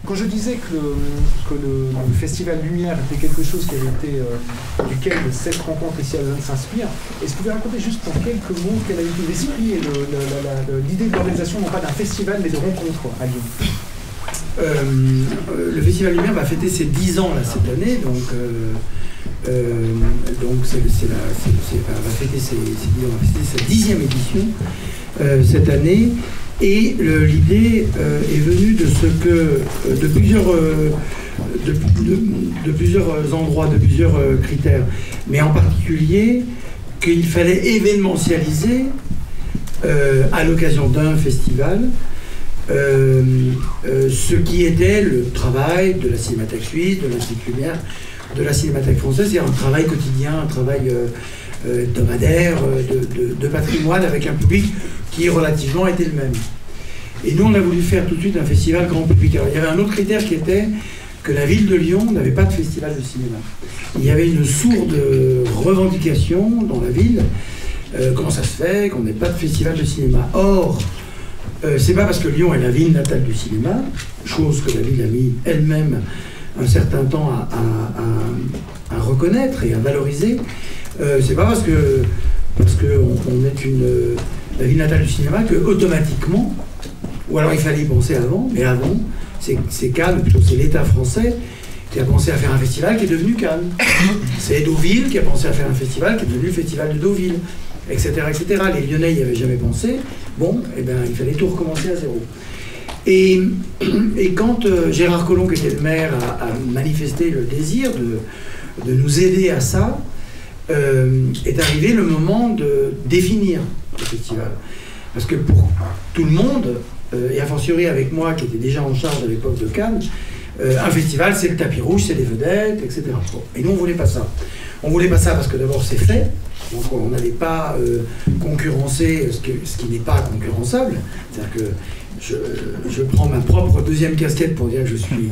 Quand je disais que le Festival Lumière était quelque chose qui avait été, duquel cette rencontre ici à Lausanne s'inspire, est-ce que vous pouvez raconter juste en quelques mots quel a été l'esprit et l'idée de l'organisation, non pas d'un festival, mais de rencontres à Lyon? Le Festival Lumière va fêter ses 10 ans là, cette année, donc va fêter sa 10e édition cette année. Et l'idée est venue de ce que, de plusieurs endroits, de plusieurs critères, mais en particulier qu'il fallait événementialiser à l'occasion d'un festival ce qui était le travail de la Cinémathèque suisse, de l'Institut Lumière, de la Cinémathèque française, c'est un travail quotidien, un travail hebdomadaire, de patrimoine avec un public qui relativement était le même. Et nous, on a voulu faire tout de suite un festival grand public. Alors, il y avait un autre critère qui était que la ville de Lyon n'avait pas de festival de cinéma. Il y avait une sourde revendication dans la ville. Comment ça se fait qu'on n'ait pas de festival de cinéma? Or, c'est pas parce que Lyon est la ville natale du cinéma, chose que la ville a mis elle-même un certain temps à reconnaître et à valoriser. C'est pas parce que on est la ville natale du cinéma que automatiquement, ou alors il fallait y penser avant, mais avant, c'est Cannes, plutôt c'est l'État français qui a pensé à faire un festival qui est devenu Cannes. C'est Deauville qui a pensé à faire un festival qui est devenu le Festival de Deauville, etc., etc. Les Lyonnais n'y avaient jamais pensé. Bon, eh ben, il fallait tout recommencer à zéro. Et quand Gérard Collomb, qui était le maire, a manifesté le désir de nous aider à ça, est arrivé le moment de définir le festival. Parce que pour tout le monde, et a fortiori avec moi qui était déjà en charge à l'époque de Cannes, un festival c'est le tapis rouge, c'est les vedettes, etc. Et nous on voulait pas ça. On voulait pas ça parce que d'abord c'est fait, donc on n'allait pas concurrencer ce qui n'est pas concurrençable. C'est-à-dire que je prends ma propre deuxième casquette pour dire que je suis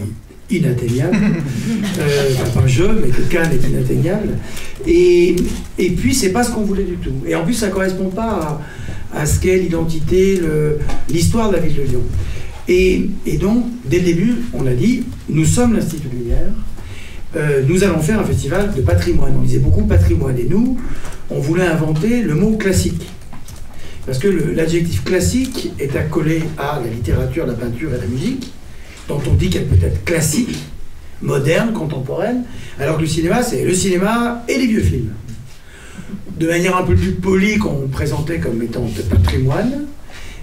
inatteignable. Enfin, pas je, mais que Cannes est inatteignable. Et puis, c'est pas ce qu'on voulait du tout. Et en plus, ça correspond pas à ce qu'est l'identité, l'histoire de la ville de Lyon. Et donc, dès le début, on a dit, nous sommes l'Institut Lumière, nous allons faire un festival de patrimoine. On disait beaucoup patrimoine. Et nous, on voulait inventer le mot classique. Parce que l'adjectif classique est accolé à la littérature, la peinture et la musique, dont on dit qu'elle peut être classique, moderne, contemporaine, alors que le cinéma, c'est le cinéma et les vieux films. De manière un peu plus polie qu'on présentait comme étant de patrimoine,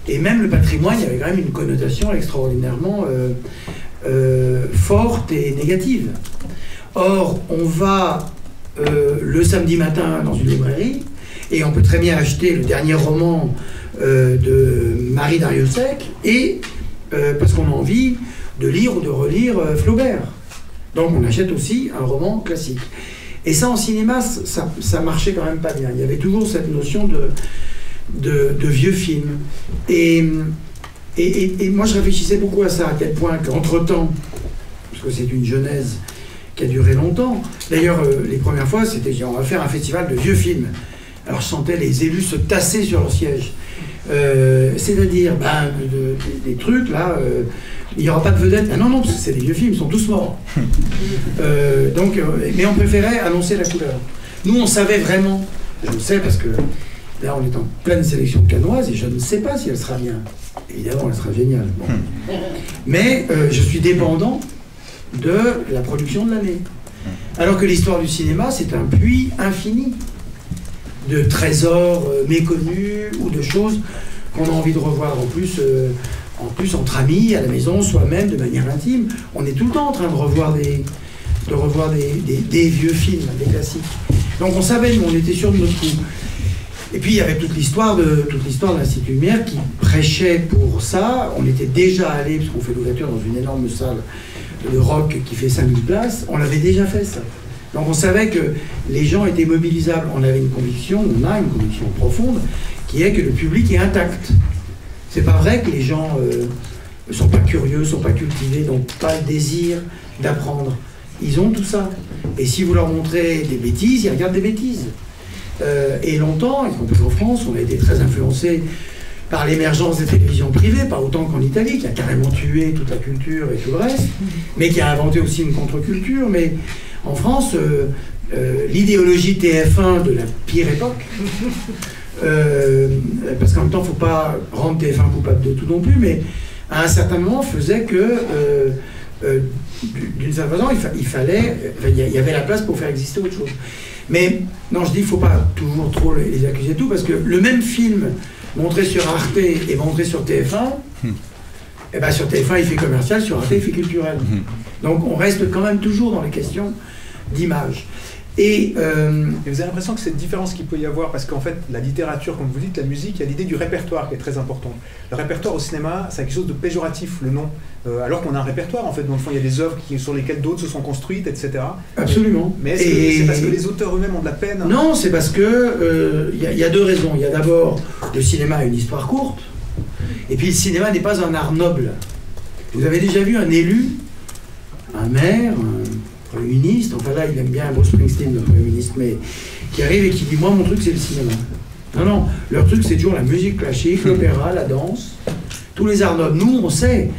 et même le patrimoine, il y avait quand même une connotation extraordinairement forte et négative. Or, on va le samedi matin dans une librairie, et on peut très bien acheter le dernier roman de Marie Dariussec, et parce qu'on a envie de lire ou de relire Flaubert. Donc on achète aussi un roman classique. Et ça, en cinéma, ça marchait quand même pas bien. Il y avait toujours cette notion de vieux film. Et moi, je réfléchissais beaucoup à ça, à tel point qu'entre-temps, parce que c'est une genèse qui a duré longtemps, d'ailleurs, les premières fois, c'était on va faire un festival de vieux films. Alors je sentais les élus se tasser sur leur siège. C'est-à-dire, des trucs, là, il n'y aura pas de vedette. Ah non, non, parce que c'est des vieux films, ils sont tous morts. Mais on préférait annoncer la couleur. Nous, on savait vraiment, je le sais parce que là, on est en pleine sélection cannoise et je ne sais pas si elle sera bien. Évidemment, elle sera géniale. Bon. Mais je suis dépendant de la production de l'année. Alors que l'histoire du cinéma, c'est un puits infini de trésors méconnus ou de choses qu'on a envie de revoir en plus entre amis, à la maison, soi-même, de manière intime. On est tout le temps en train de revoir des vieux films, des classiques. Donc on savait, on était sûr de notre coup. Et puis il y avait toute l'histoire de l'Institut Lumière qui prêchait pour ça. On était déjà allé, parce qu'on fait l'ouverture dans une énorme salle de rock qui fait 5000 places, on l'avait déjà fait ça. Donc on savait que les gens étaient mobilisables. On avait une conviction, on a une conviction profonde, qui est que le public est intact. C'est pas vrai que les gens ne sont pas curieux, ne sont pas cultivés, n'ont pas le désir d'apprendre. Ils ont tout ça. Et si vous leur montrez des bêtises, ils regardent des bêtises. Et longtemps, y compris en France, on a été très influencé par l'émergence des télévisions privées, pas autant qu'en Italie, qui a carrément tué toute la culture et tout le reste, mais qui a inventé aussi une contre-culture. Mais en France, l'idéologie TF1 de la pire époque, parce qu'en même temps, il ne faut pas rendre TF1 coupable de tout non plus, mais à un certain moment, faisait que, d'une certaine façon, il y avait la place pour faire exister autre chose. Mais, non, je dis, il ne faut pas toujours trop les accuser de tout, parce que le même film montré sur Arte et montré sur TF1, et ben sur TF1, il fait commercial, sur Arte, il fait culturel. Donc, on reste quand même toujours dans les questions d'image. Et vous avez l'impression que cette différence qu'il peut y avoir, parce qu'en fait, la littérature, comme vous dites, la musique, il y a l'idée du répertoire qui est très importante. Le répertoire au cinéma, c'est quelque chose de péjoratif, le nom. Alors qu'on a un répertoire, en fait, dans le fond, il y a des œuvres sur lesquelles d'autres se sont construites, etc. Absolument. Mais est-ce que c'est parce que les auteurs eux-mêmes ont de la peine? Non, c'est parce que y a deux raisons. Il y a d'abord, le cinéma a une histoire courte, et puis le cinéma n'est pas un art noble. Vous avez déjà vu un élu, un maire, un Premier ministre, enfin là il aime bien Bruce Springsteen, le Premier ministre, mais qui arrive et qui dit « moi mon truc c'est le cinéma ». Non, non, leur truc c'est toujours la musique classique, l'opéra, la danse, tous les arts nobles. Nous on sait,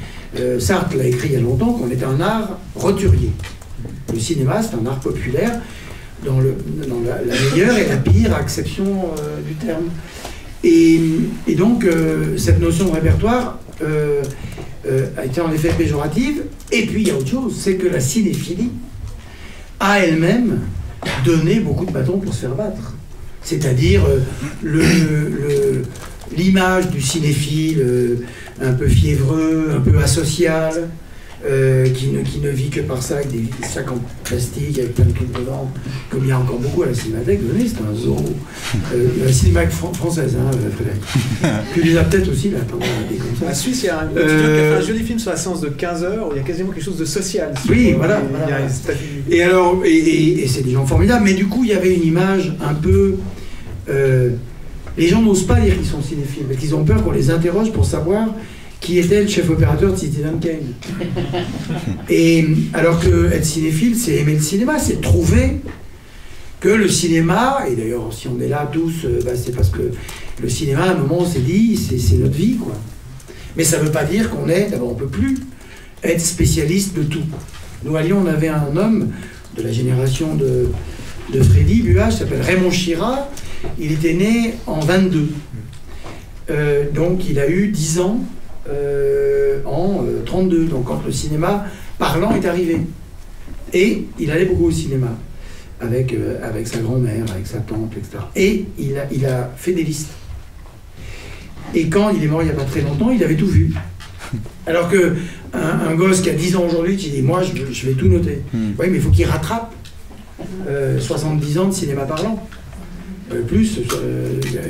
Sartre l'a écrit il y a longtemps, qu'on était un art roturier. Le cinéma c'est un art populaire dans la meilleure et la pire acception du terme. Et donc cette notion de répertoire a été en effet péjorative. Et puis il y a autre chose, c'est que la cinéphilie a elle-même donné beaucoup de bâtons pour se faire battre. C'est-à-dire l'image du cinéphile un peu fiévreux, un peu asocial, qui ne vit que par ça, avec des sacs en plastique, avec plein de trucs dedans, comme il y a encore beaucoup à la Cinémathèque. Venez, c'est un zoo. La Cinémathèque française, hein, Frédéric. Tu les as peut-être aussi, là, pendant des comme ça. En Suisse, il y a un étudiant qui a fait un joli film sur la séance de 15 heures, où il y a quasiment quelque chose de social. Oui, voilà. Et alors, et c'est des gens formidables, mais du coup, il y avait une image un peu... les gens n'osent pas dire qu'ils sont cinéphiles, mais qu'ils ont peur qu'on les interroge pour savoir qui était le chef opérateur de Citizen Kane. Et alors que être cinéphile, c'est aimer le cinéma, c'est trouver que le cinéma, et d'ailleurs si on est là tous, c'est parce que le cinéma, à un moment, on s'est dit, c'est notre vie, quoi. Mais ça ne veut pas dire qu'on est, d'abord on ne peut plus être spécialiste de tout. Nous à Lyon, on avait un homme de la génération de Freddy Buach, qui s'appelle Raymond Chira. Il était né en 22. Donc il a eu 10 ans en 32, donc quand le cinéma parlant est arrivé. Et il allait beaucoup au cinéma, avec sa grand-mère, avec sa tante, etc. Et il a fait des listes. Et quand il est mort il n'y a pas très longtemps, il avait tout vu. Alors qu'un gosse qui a 10 ans aujourd'hui, qui dit « moi je vais tout noter ». Oui, mais il faut qu'il rattrape 70 ans de cinéma parlant. Plus,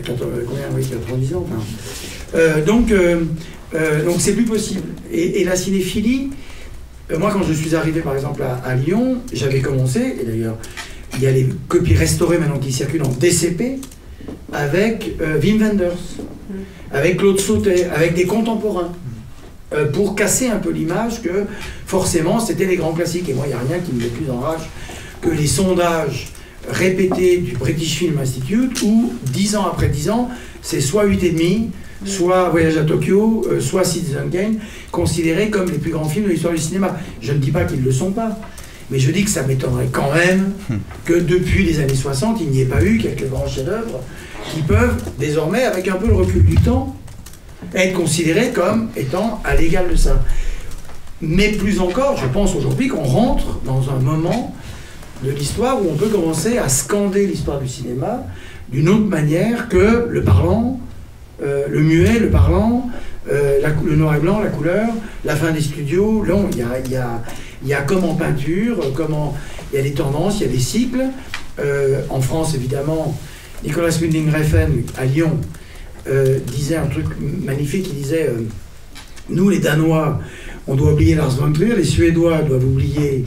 90 ans. Enfin. Donc c'est plus possible. Et la cinéphilie, moi quand je suis arrivé par exemple à Lyon, j'avais commencé, et d'ailleurs il y a les copies restaurées maintenant qui circulent en DCP, avec Wim Wenders, avec Claude Sautet, avec des contemporains, pour casser un peu l'image que forcément c'était les grands classiques. Et moi il n'y a rien qui me met plus en rage que les sondages répétés du British Film Institute où 10 ans après 10 ans, c'est soit 8,5, soit Voyage à Tokyo, soit Citizen Kane, considérés comme les plus grands films de l'histoire du cinéma. Je ne dis pas qu'ils ne le sont pas, mais je dis que ça m'étonnerait quand même que depuis les années 60, il n'y ait pas eu quelques grands chefs-d'œuvre qui peuvent désormais, avec un peu le recul du temps, être considérés comme étant à l'égal de ça. Mais plus encore, je pense aujourd'hui qu'on rentre dans un moment de l'histoire où on peut commencer à scander l'histoire du cinéma d'une autre manière que le parlant, le muet, le parlant, le noir et blanc, la couleur, la fin des studios. Non, il y a comme en peinture, il y a des tendances, il y a des cycles. En France, évidemment, Nicolas Winding Refn, à Lyon, disait un truc magnifique, il disait nous les Danois, on doit oublier Lars von Trier, les Suédois doivent oublier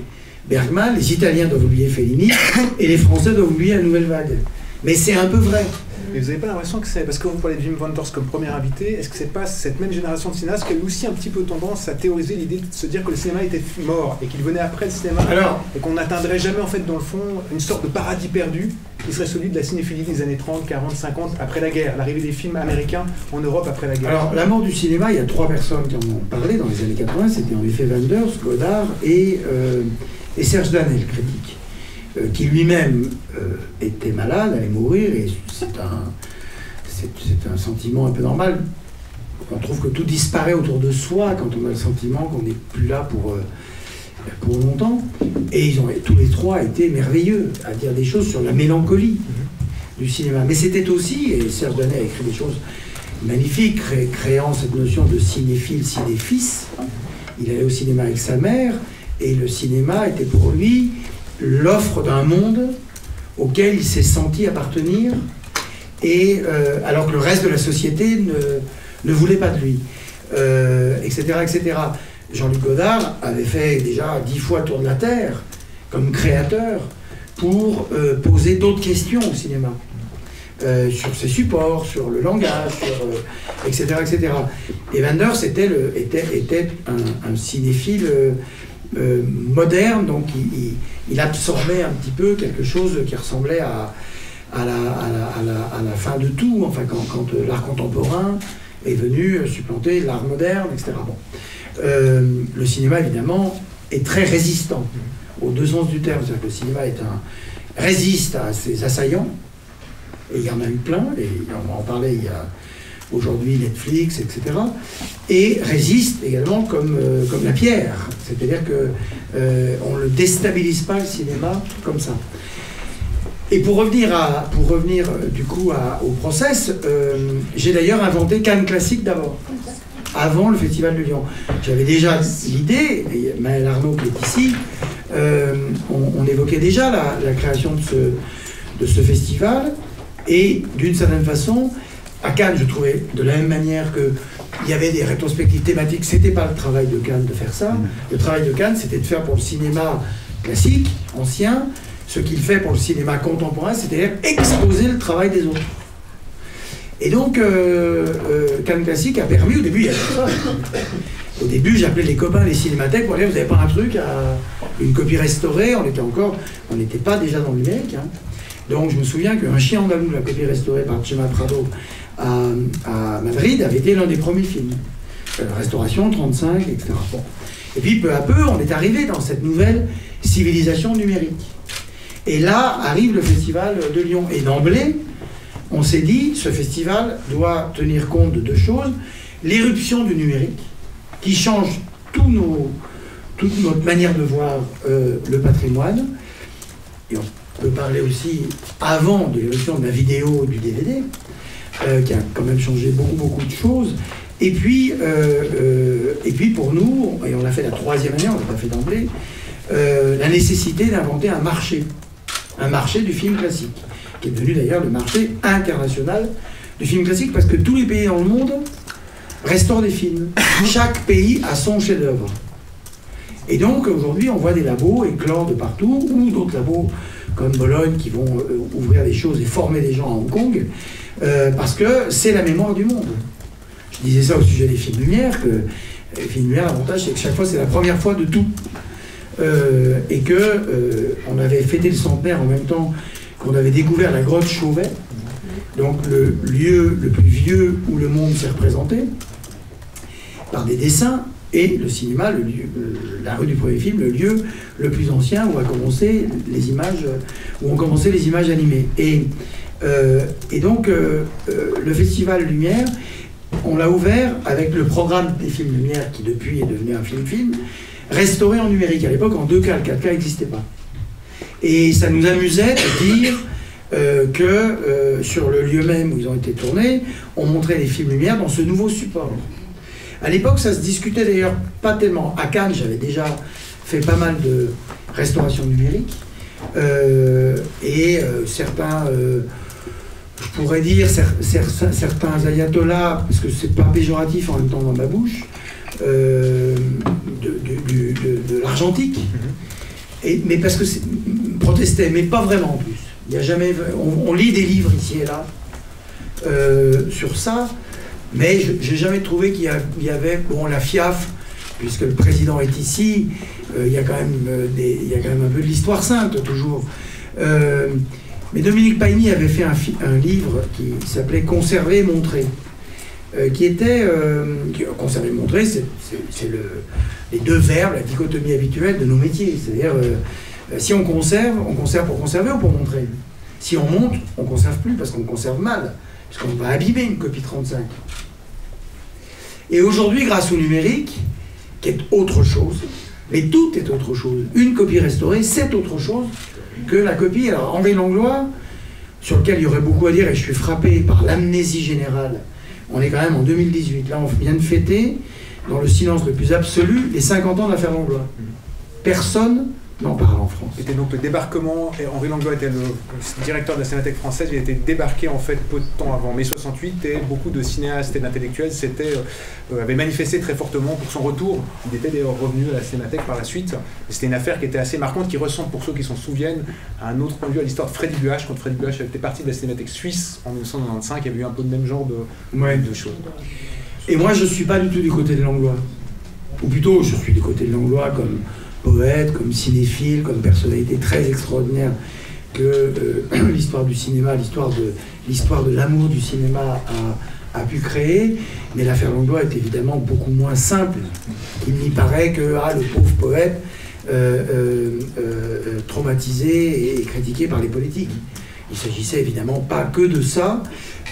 Bergman, les Italiens doivent oublier Fellini, et les Français doivent oublier la Nouvelle Vague. Mais c'est un peu vrai. Et vous n'avez pas l'impression que c'est... Parce que vous parlez de Wim Wenders comme premier invité, est-ce que c'est pas cette même génération de cinéastes qui a eu aussi un petit peu tendance à théoriser l'idée de se dire que le cinéma était mort et qu'il venait après le cinéma et qu'on n'atteindrait jamais en fait dans le fond une sorte de paradis perdu qui serait celui de la cinéphilie des années 30, 40, 50 après la guerre, l'arrivée des films américains en Europe après la guerre? Alors la mort du cinéma, il y a 3 personnes qui en ont parlé dans les années 80, c'était en effet Wenders, Godard et Serge Danel, critique. Qui lui-même était malade, allait mourir, et c'est un sentiment un peu normal. On trouve que tout disparaît autour de soi quand on a le sentiment qu'on n'est plus là pour longtemps. Et ils ont tous les 3 été merveilleux à dire des choses sur la mélancolie du cinéma. Mais c'était aussi, et Serge Danel a écrit des choses magnifiques, créant cette notion de cinéphile, cinéfils. Il allait au cinéma avec sa mère, et le cinéma était pour lui l'offre d'un monde auquel il s'est senti appartenir, et alors que le reste de la société ne voulait pas de lui, etc., etc. Jean-Luc Godard avait fait déjà 10 fois le tour de la Terre comme créateur pour poser d'autres questions au cinéma, sur ses supports, sur le langage, etc., etc. Et Wenders était un cinéphile moderne, donc il absorbait un petit peu quelque chose qui ressemblait à la fin de tout, enfin quand l'art contemporain est venu supplanter l'art moderne, etc. Bon. Le cinéma, évidemment, est très résistant, aux 2 sens du terme. C'est-à-dire que le cinéma résiste à ses assaillants, et il y en a eu plein, et on va en parler, il y a aujourd'hui Netflix, etc., et résiste également comme la pierre. C'est-à-dire qu'on ne déstabilise pas le cinéma comme ça. Et pour revenir du coup au process, j'ai d'ailleurs inventé Cannes Classique d'abord, avant le Festival de Lyon. J'avais déjà l'idée, et Maël Arnaud qui est ici, on évoquait déjà la création de ce festival, et d'une certaine façon, à Cannes, je trouvais de la même manière qu'il y avait des rétrospectives thématiques, c'était pas le travail de Cannes de faire ça. Le travail de Cannes, c'était de faire pour le cinéma classique, ancien, ce qu'il fait pour le cinéma contemporain, c'est-à-dire exposer le travail des autres. Et donc, Cannes Classique a permis, au début, il y avait ça. Au début, j'appelais les copains les cinémathèques pour dire, vous n'avez pas un truc, une copie restaurée, on n'était pas déjà dans le numérique. Hein. Donc, je me souviens qu'un chien andalou, la copie restaurée par Chema Prado à Madrid, avait été l'un des premiers films. Restauration, 35, etc. Bon. Et puis, peu à peu, on est arrivé dans cette nouvelle civilisation numérique. Et là, arrive le Festival de Lyon. Et d'emblée, on s'est dit, ce festival doit tenir compte de 2 choses. L'éruption du numérique, qui change toute notre manière de voir le patrimoine. Et on peut parler aussi avant de l'éruption de la vidéo et du DVD, qui a quand même changé beaucoup de choses. Et puis pour nous, et on l'a fait la 3e année, on l'a pas fait d'emblée, la nécessité d'inventer un marché du film classique, qui est devenu d'ailleurs le marché international du film classique, parce que tous les pays dans le monde restaurent des films. Chaque pays a son chef-d'œuvre. Et donc aujourd'hui, on voit des labos éclore de partout, ou d'autres labos comme Bologne qui vont ouvrir des choses et former des gens à Hong Kong, parce que c'est la mémoire du monde. Je disais ça au sujet des films lumière, que les films lumière, l'avantage c'est que chaque fois c'est la première fois de tout. Et on avait fêté le centenaire en même temps qu'on avait découvert la grotte Chauvet, donc le lieu le plus vieux où le monde s'est représenté, par des dessins, et le cinéma, la rue du premier film, le lieu le plus ancien où ont commencé les images animées. Et donc, le Festival Lumière, on l'a ouvert avec le programme des films Lumière, qui depuis est devenu un film, restauré en numérique. À l'époque, en 2K, le 4K n'existait pas. Et ça nous amusait de dire que sur le lieu même où ils ont été tournés, on montrait les films Lumière dans ce nouveau support. À l'époque, ça se discutait d'ailleurs pas tellement. À Cannes, j'avais déjà fait pas mal de restauration numérique. Certains, je pourrais dire, certains ayatollahs, parce que c'est pas péjoratif en même temps dans ma bouche, de l'argentique. Mais parce que protestaient, mais pas vraiment en plus. Il y a jamais, on lit des livres ici et là sur ça, mais j'ai jamais trouvé qu'il y avait, bon, la FIAF, puisque le président est ici, il y a quand même un peu de l'histoire sainte, toujours. Mais Dominique Paigny avait fait un livre qui s'appelait « Conserver, montrer », qui était... conserver, montrer, c'est les deux verbes, la dichotomie habituelle de nos métiers. C'est-à-dire, si on conserve pour conserver ou pour montrer. Si on montre, on ne conserve plus parce qu'on conserve mal, parce qu'on va abîmer une copie 35. Et aujourd'hui, grâce au numérique, qui est autre chose, mais tout est autre chose. Une copie restaurée, c'est autre chose que la copie. Alors, Henri Langlois, sur lequel il y aurait beaucoup à dire, et je suis frappé par l'amnésie générale. On est quand même en 2018. Là, on vient de fêter, dans le silence le plus absolu, les 50 ans de l'affaire Langlois. Personne n'en parle en France. C'était donc le débarquement, et Henri Langlois était le directeur de la Cinémathèque française, il a été débarqué en fait peu de temps avant mai 68, et beaucoup de cinéastes et d'intellectuels avaient manifesté très fortement pour son retour. Il était d'ailleurs revenu à la Cinémathèque par la suite. C'était une affaire qui était assez marquante, qui ressemble, pour ceux qui s'en souviennent, à un autre point de vue, à l'histoire de Freddy Buach, quand Freddy Buach avait été parti de la Cinémathèque suisse en 1995, il y avait eu un peu le même genre de choses. Et moi, je ne suis pas du tout du côté de Langlois. Ou plutôt, je suis du côté de Langlois comme poète, comme cinéphile, comme personnalité très extraordinaire que l'histoire du cinéma, l'histoire de l'amour du cinéma a pu créer. Mais l'affaire Langlois est évidemment beaucoup moins simple qu'il n'y paraît que le pauvre poète traumatisé et critiqué par les politiques. Il ne s'agissait évidemment pas que de ça.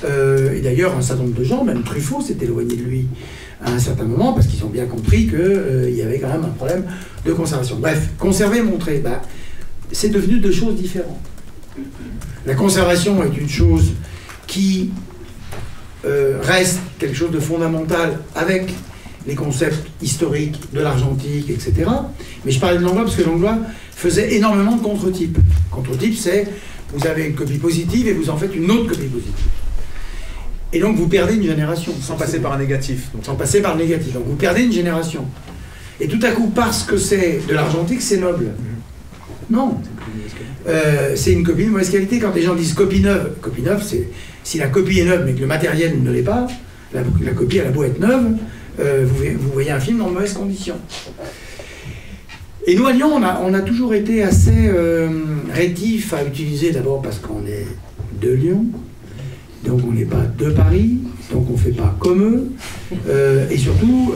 Et d'ailleurs, un certain nombre de gens, même Truffaut, s'est éloigné de lui à un certain moment, parce qu'ils ont bien compris qu'il y avait quand même un problème de conservation. Bref, conserver, montrer, c'est devenu deux choses différentes. La conservation est une chose qui reste quelque chose de fondamental avec les concepts historiques de l'argentique, etc. Mais je parlais de Langlois parce que Langlois faisait énormément de contre-types. Contre-types, c'est vous avez une copie positive et vous en faites une autre copie positive. Et donc vous perdez une génération. Sans passer par un négatif. Sans passer par le négatif. Donc vous perdez une génération. Et tout à coup, parce que c'est de l'argentique, c'est noble. Non. C'est une copie de mauvaise qualité. Quand les gens disent copie neuve, c'est si la copie est neuve mais que le matériel ne l'est pas, la copie elle a beau être neuve, vous voyez un film dans de mauvaises conditions. Et nous à Lyon, on a toujours été assez rétifs à utiliser, d'abord parce qu'on est de Lyon, donc on n'est pas de Paris, donc on ne fait pas comme eux, et surtout,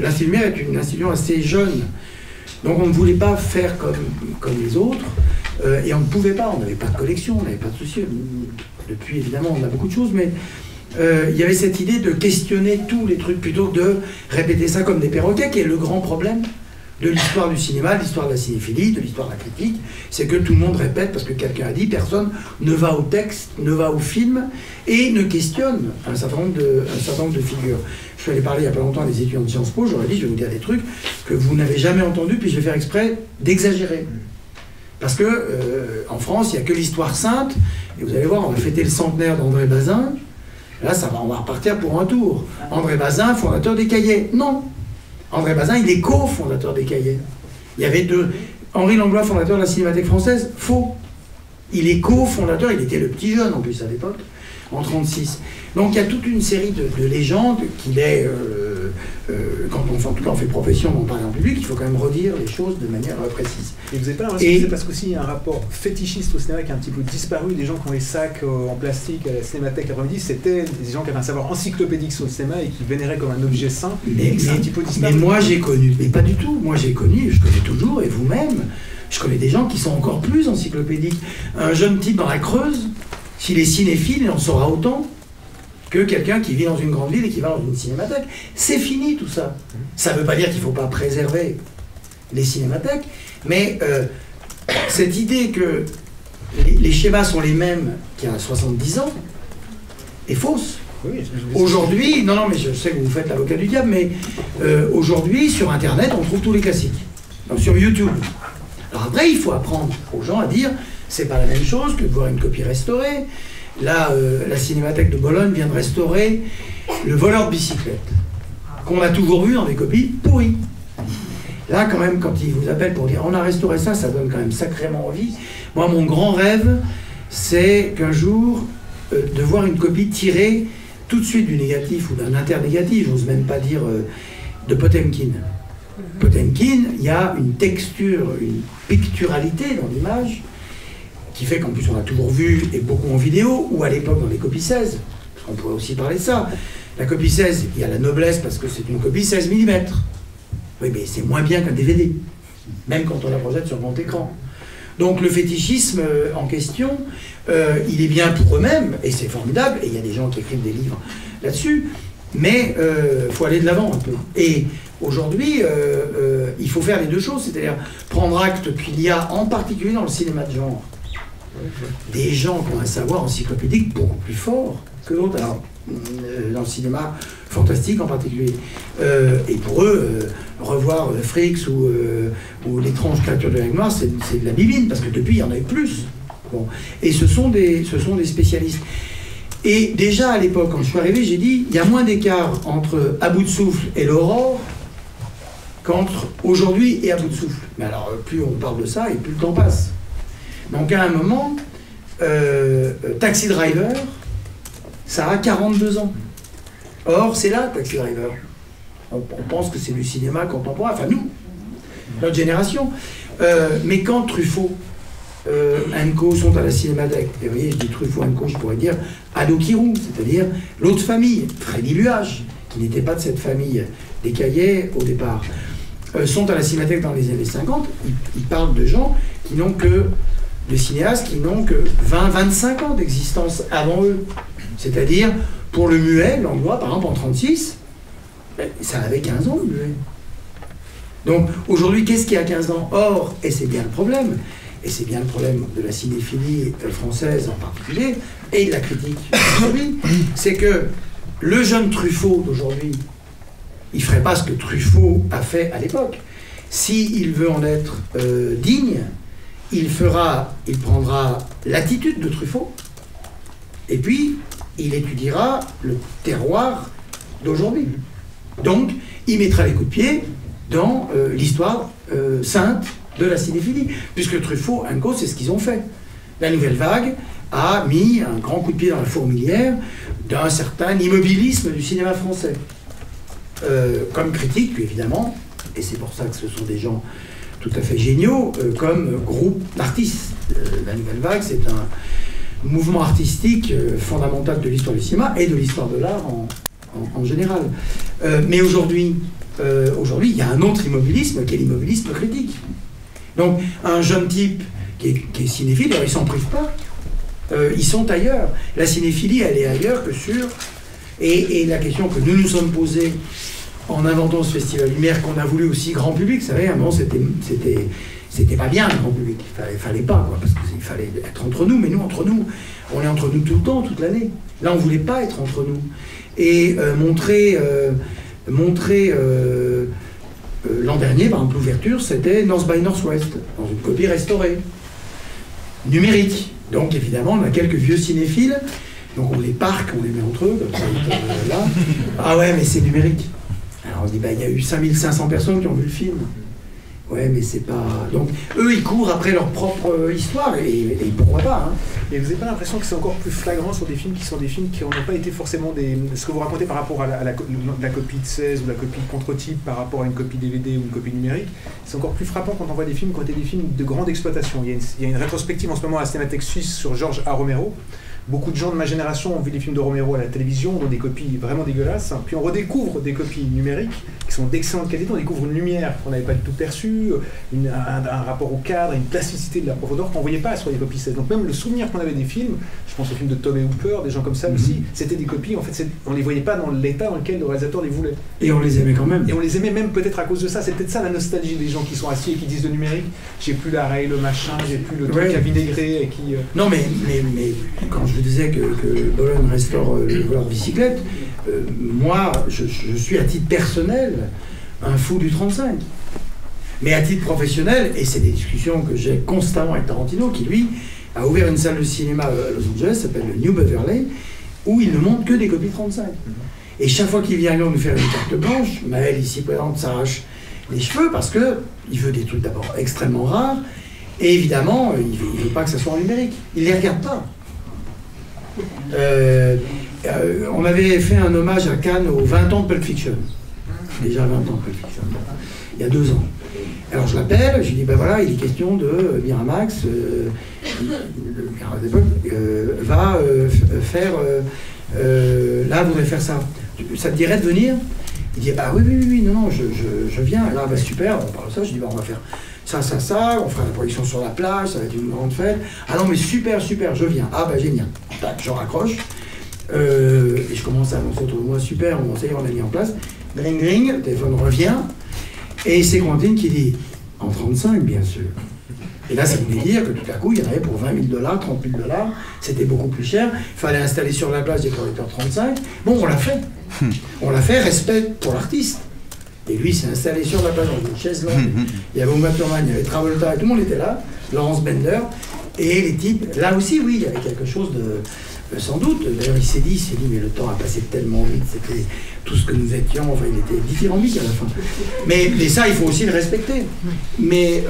l'Institut Lumière est une institution assez jeune, donc on ne voulait pas faire comme les autres, et on ne pouvait pas, on n'avait pas de collection, on n'avait pas de souci. Depuis, évidemment, on a beaucoup de choses, mais il y avait cette idée de questionner tous les trucs plutôt que de répéter ça comme des perroquets, qui est le grand problème de l'histoire du cinéma, de l'histoire de la cinéphilie, de l'histoire de la critique, c'est que tout le monde répète parce que quelqu'un a dit, personne ne va au texte, ne va au film et ne questionne un certain nombre de figures. Je suis allé parler il n'y a pas longtemps à des étudiants de Sciences Po, j'aurais dit, je vais vous dire des trucs que vous n'avez jamais entendus, puis je vais faire exprès d'exagérer. Parce que en France, il n'y a que l'histoire sainte, et vous allez voir, on va fêter le centenaire d'André Bazin, là on va repartir pour un tour. André Bazin, fondateur des Cahiers. Non. André Bazin, il est co-fondateur des Cahiers. Il y avait deux. Henri Langlois, fondateur de la Cinémathèque française, faux. Il est co-fondateur, il était le petit jeune en plus à l'époque, en 1936. Donc il y a toute une série de légendes qu'il est, quand en tout cas on fait profession, on parle en public, il faut quand même redire les choses de manière précise. Et vous n'avez pas l'impression que c'est parce qu'aussi il y a un rapport fétichiste au cinéma qui a un petit peu disparu, des gens qui ont les sacs en plastique à la Cinémathèque après-midi, c'était des gens qui avaient un savoir encyclopédique sur le cinéma et qui vénéraient comme un objet saint, mais c'est un petit peu disparu. Mais moi j'ai connu, mais pas du tout, moi j'ai connu, je connais toujours, et vous-même, je connais des gens qui sont encore plus encyclopédiques. Un jeune type dans la Creuse, s'il est cinéphile, il en saura autant que quelqu'un qui vit dans une grande ville et qui va dans une cinémathèque. C'est fini tout ça. Ça ne veut pas dire qu'il ne faut pas préserver les cinémathèques, mais cette idée que les schémas sont les mêmes qu'il y a 70 ans est fausse. Oui, aujourd'hui, non, mais je sais que vous faites l'avocat du diable, mais aujourd'hui, sur Internet, on trouve tous les classiques. Donc, sur YouTube. Alors après, il faut apprendre aux gens à dire c'est pas la même chose que de voir une copie restaurée. Là, la Cinémathèque de Bologne vient de restaurer Le voleur de bicyclette, qu'on a toujours vu dans des copies pourries. Là, quand même, quand ils vous appellent pour dire on a restauré ça, ça donne quand même sacrément envie. Moi, mon grand rêve, c'est qu'un jour, de voir une copie tirée tout de suite du négatif ou d'un internégatif, j'ose même pas dire de Potemkin. Potemkin, il y a une texture, une picturalité dans l'image qui fait qu'en plus on a toujours vu, et beaucoup en vidéo, ou à l'époque dans les copies 16, parce qu'on pourrait aussi parler de ça. La copie 16, il y a la noblesse parce que c'est une copie 16 mm. Oui, mais c'est moins bien qu'un DVD, même quand on la projette sur grand écran. Donc le fétichisme en question, il est bien pour eux-mêmes, et c'est formidable, et il y a des gens qui écrivent des livres là-dessus, mais il faut aller de l'avant un peu. Et aujourd'hui, il faut faire les deux choses, c'est-à-dire prendre acte qu'il y a, en particulier dans le cinéma de genre, des gens qui ont un savoir encyclopédique beaucoup plus fort que d'autres. Alors, dans le cinéma fantastique en particulier. Et pour eux, revoir Fricks ou l'étrange créature de la noire, c'est de la bibine, parce que depuis, il y en avait plus. Bon. Et ce sont des spécialistes. Et déjà à l'époque, quand je suis arrivé, j'ai dit, il y a moins d'écart entre À bout de souffle et l'Aurore qu'entre aujourd'hui et À bout de souffle. Mais alors, plus on parle de ça, et plus le temps passe. Donc à un moment, Taxi Driver, ça a 42 ans. Or, c'est là, Taxi Driver. On pense que c'est du cinéma contemporain, enfin nous, notre génération. Mais quand Truffaut, Co sont à la Cinémathèque, et vous voyez, je dis Truffaut, Co, je pourrais dire Ado Kirou, c'est-à-dire l'autre famille, Freddy Luage, qui n'était pas de cette famille des Cahiers au départ, sont à la Cinémathèque dans les années 50, ils parlent de gens qui n'ont que, de cinéastes qui n'ont que 20-25 ans d'existence avant eux. C'est-à-dire, pour le muet, Langlois, par exemple, en 1936, ça avait 15 ans, le muet. Donc, aujourd'hui, qu'est-ce qui a 15 ans? Or, et c'est bien le problème, et c'est bien le problème de la cinéphilie française en particulier, et de la critique aujourd'hui, c'est que le jeune Truffaut d'aujourd'hui, il ne ferait pas ce que Truffaut a fait à l'époque. S'il veut en être digne, il prendra l'attitude de Truffaut, et puis il étudiera le terroir d'aujourd'hui. Donc, il mettra les coups de pied dans l'histoire sainte de la cinéphilie, puisque Truffaut, Co, c'est ce qu'ils ont fait. La Nouvelle Vague a mis un grand coup de pied dans la fourmilière d'un certain immobilisme du cinéma français. Comme critique, puis évidemment, et c'est pour ça que ce sont des gens tout à fait géniaux, comme groupe d'artistes. La Nouvelle Vague, c'est un mouvement artistique fondamental de l'histoire du cinéma et de l'histoire de l'art en général. Mais aujourd'hui, il y a un autre immobilisme qui est l'immobilisme critique. Donc, un jeune type qui est cinéphile, il ne s'en prive pas. Ils sont ailleurs. La cinéphilie, elle est ailleurs que sur... Et la question que nous nous sommes posée en inventant ce Festival Lumière, qu'on a voulu aussi grand public, vous savez, à un moment, c'était pas bien, le grand public. Il fallait pas, quoi, parce qu'il fallait être entre nous, mais nous, entre nous, on est entre nous tout le temps, toute l'année. Là, on voulait pas être entre nous. Et montrer l'an dernier, par exemple, l'ouverture, c'était North by Northwest, dans une copie restaurée, numérique. Donc, évidemment, on a quelques vieux cinéphiles, donc on les parque, on les met entre eux, comme ça, là. Ah ouais, mais c'est numérique. Alors on se dit, il y a eu 5500 personnes qui ont vu le film. Ouais, mais c'est pas... Donc, eux, ils courent après leur propre histoire, et pourquoi pas, hein. Et vous n'avez pas l'impression que c'est encore plus flagrant sur des films qui n'ont pas été forcément des... Ce que vous racontez par rapport à la copie de 16 ou la copie de contre-type par rapport à une copie DVD ou une copie numérique, c'est encore plus frappant quand on voit des films qui ont été des films de grande exploitation. Il y a une rétrospective en ce moment à la Cinémathèque suisse sur Georges A. Romero. Beaucoup de gens de ma génération ont vu des films de Romero à la télévision, dont des copies vraiment dégueulasses. Puis on redécouvre des copies numériques qui sont d'excellente qualité. On découvre une lumière qu'on n'avait pas du tout perçue, un rapport au cadre, une plasticité de la profondeur qu'on ne voyait pas sur les copies 16. Donc même le souvenir qu'on avait des films, je pense aux films de Tom et Hooper, des gens comme ça aussi, c'était des copies, en fait, on ne les voyait pas dans l'état dans lequel le réalisateur les voulait. Et on les aimait quand même. Et on les aimait même peut-être à cause de ça. C'est peut-être ça la nostalgie des gens qui sont assis et qui disent de numérique, j'ai plus la rail, le machin, j'ai plus le truc à vinaigrer et qui... Non mais quand je disais que Bologne restaure le voleur de bicyclette, moi, je suis à titre personnel un fou du 35. Mais à titre professionnel, et c'est des discussions que j'ai constamment avec Tarantino, qui lui a ouvert une salle de cinéma à Los Angeles, s'appelle le New Beverly, où il ne montre que des copies 35. Et chaque fois qu'il vient à Lyon nous faire une carte blanche, Maël ici présente s'arrache les cheveux parce qu'il veut des trucs d'abord extrêmement rares, et évidemment, il ne veut pas que ça soit en numérique. Il ne les regarde pas. On avait fait un hommage à Cannes aux 20 ans de Pulp Fiction. Déjà 20 ans de Pulp Fiction. Il y a 2 ans. Alors je l'appelle, je lui dis, ben voilà, il est question de Miramax, va faire, là, voudrait faire ça. Ça te dirait de venir? Il dit, bah oui, non, je viens. Là, bah super, on parle de ça, je dis, bah on va faire ça, on fera la projection sur la plage, ça va être une grande fête. Ah non, mais super, je viens. Ah bah génial. Tac, je raccroche. Et je commence à annoncer autour de moi, super, on a mis en place. Gring, le téléphone revient. Et c'est Quentin qui dit, en 35, bien sûr. Et là, ça voulait dire que tout à coup, il y en avait pour 20 000 $, 30 000 $. C'était beaucoup plus cher. Il fallait installer sur la plage des projecteurs 35. Bon, on l'a fait. On l'a fait, respect pour l'artiste. Et lui, il s'est installé sur la plage dans une chaise longue. Il y avait Uma Thurman, il y avait Travolta, tout le monde était là. Laurence Bender. Et les types, là aussi, oui, il y avait quelque chose de... Sans doute, d'ailleurs il s'est dit, mais le temps a passé tellement vite, c'était tout ce que nous étions, enfin il était dithyrambique à la fin. Mais ça, il faut aussi le respecter. Mais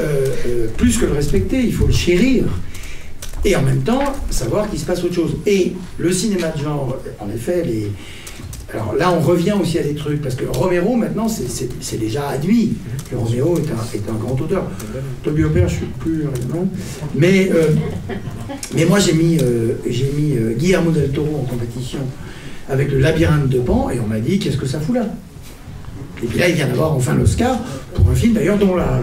plus que le respecter, il faut le chérir. Et en même temps, savoir qu'il se passe autre chose. Et le cinéma de genre, en effet, alors là on revient aussi à des trucs, parce que Romero maintenant c'est déjà admis que Romero est un grand auteur. Toby Hooper, je suis plus non. Mais moi j'ai mis Guillermo del Toro en compétition avec le Labyrinthe de Pan, et on m'a dit qu'est-ce que ça fout là. Et puis là il vient d'avoir enfin l'Oscar pour un film d'ailleurs dont la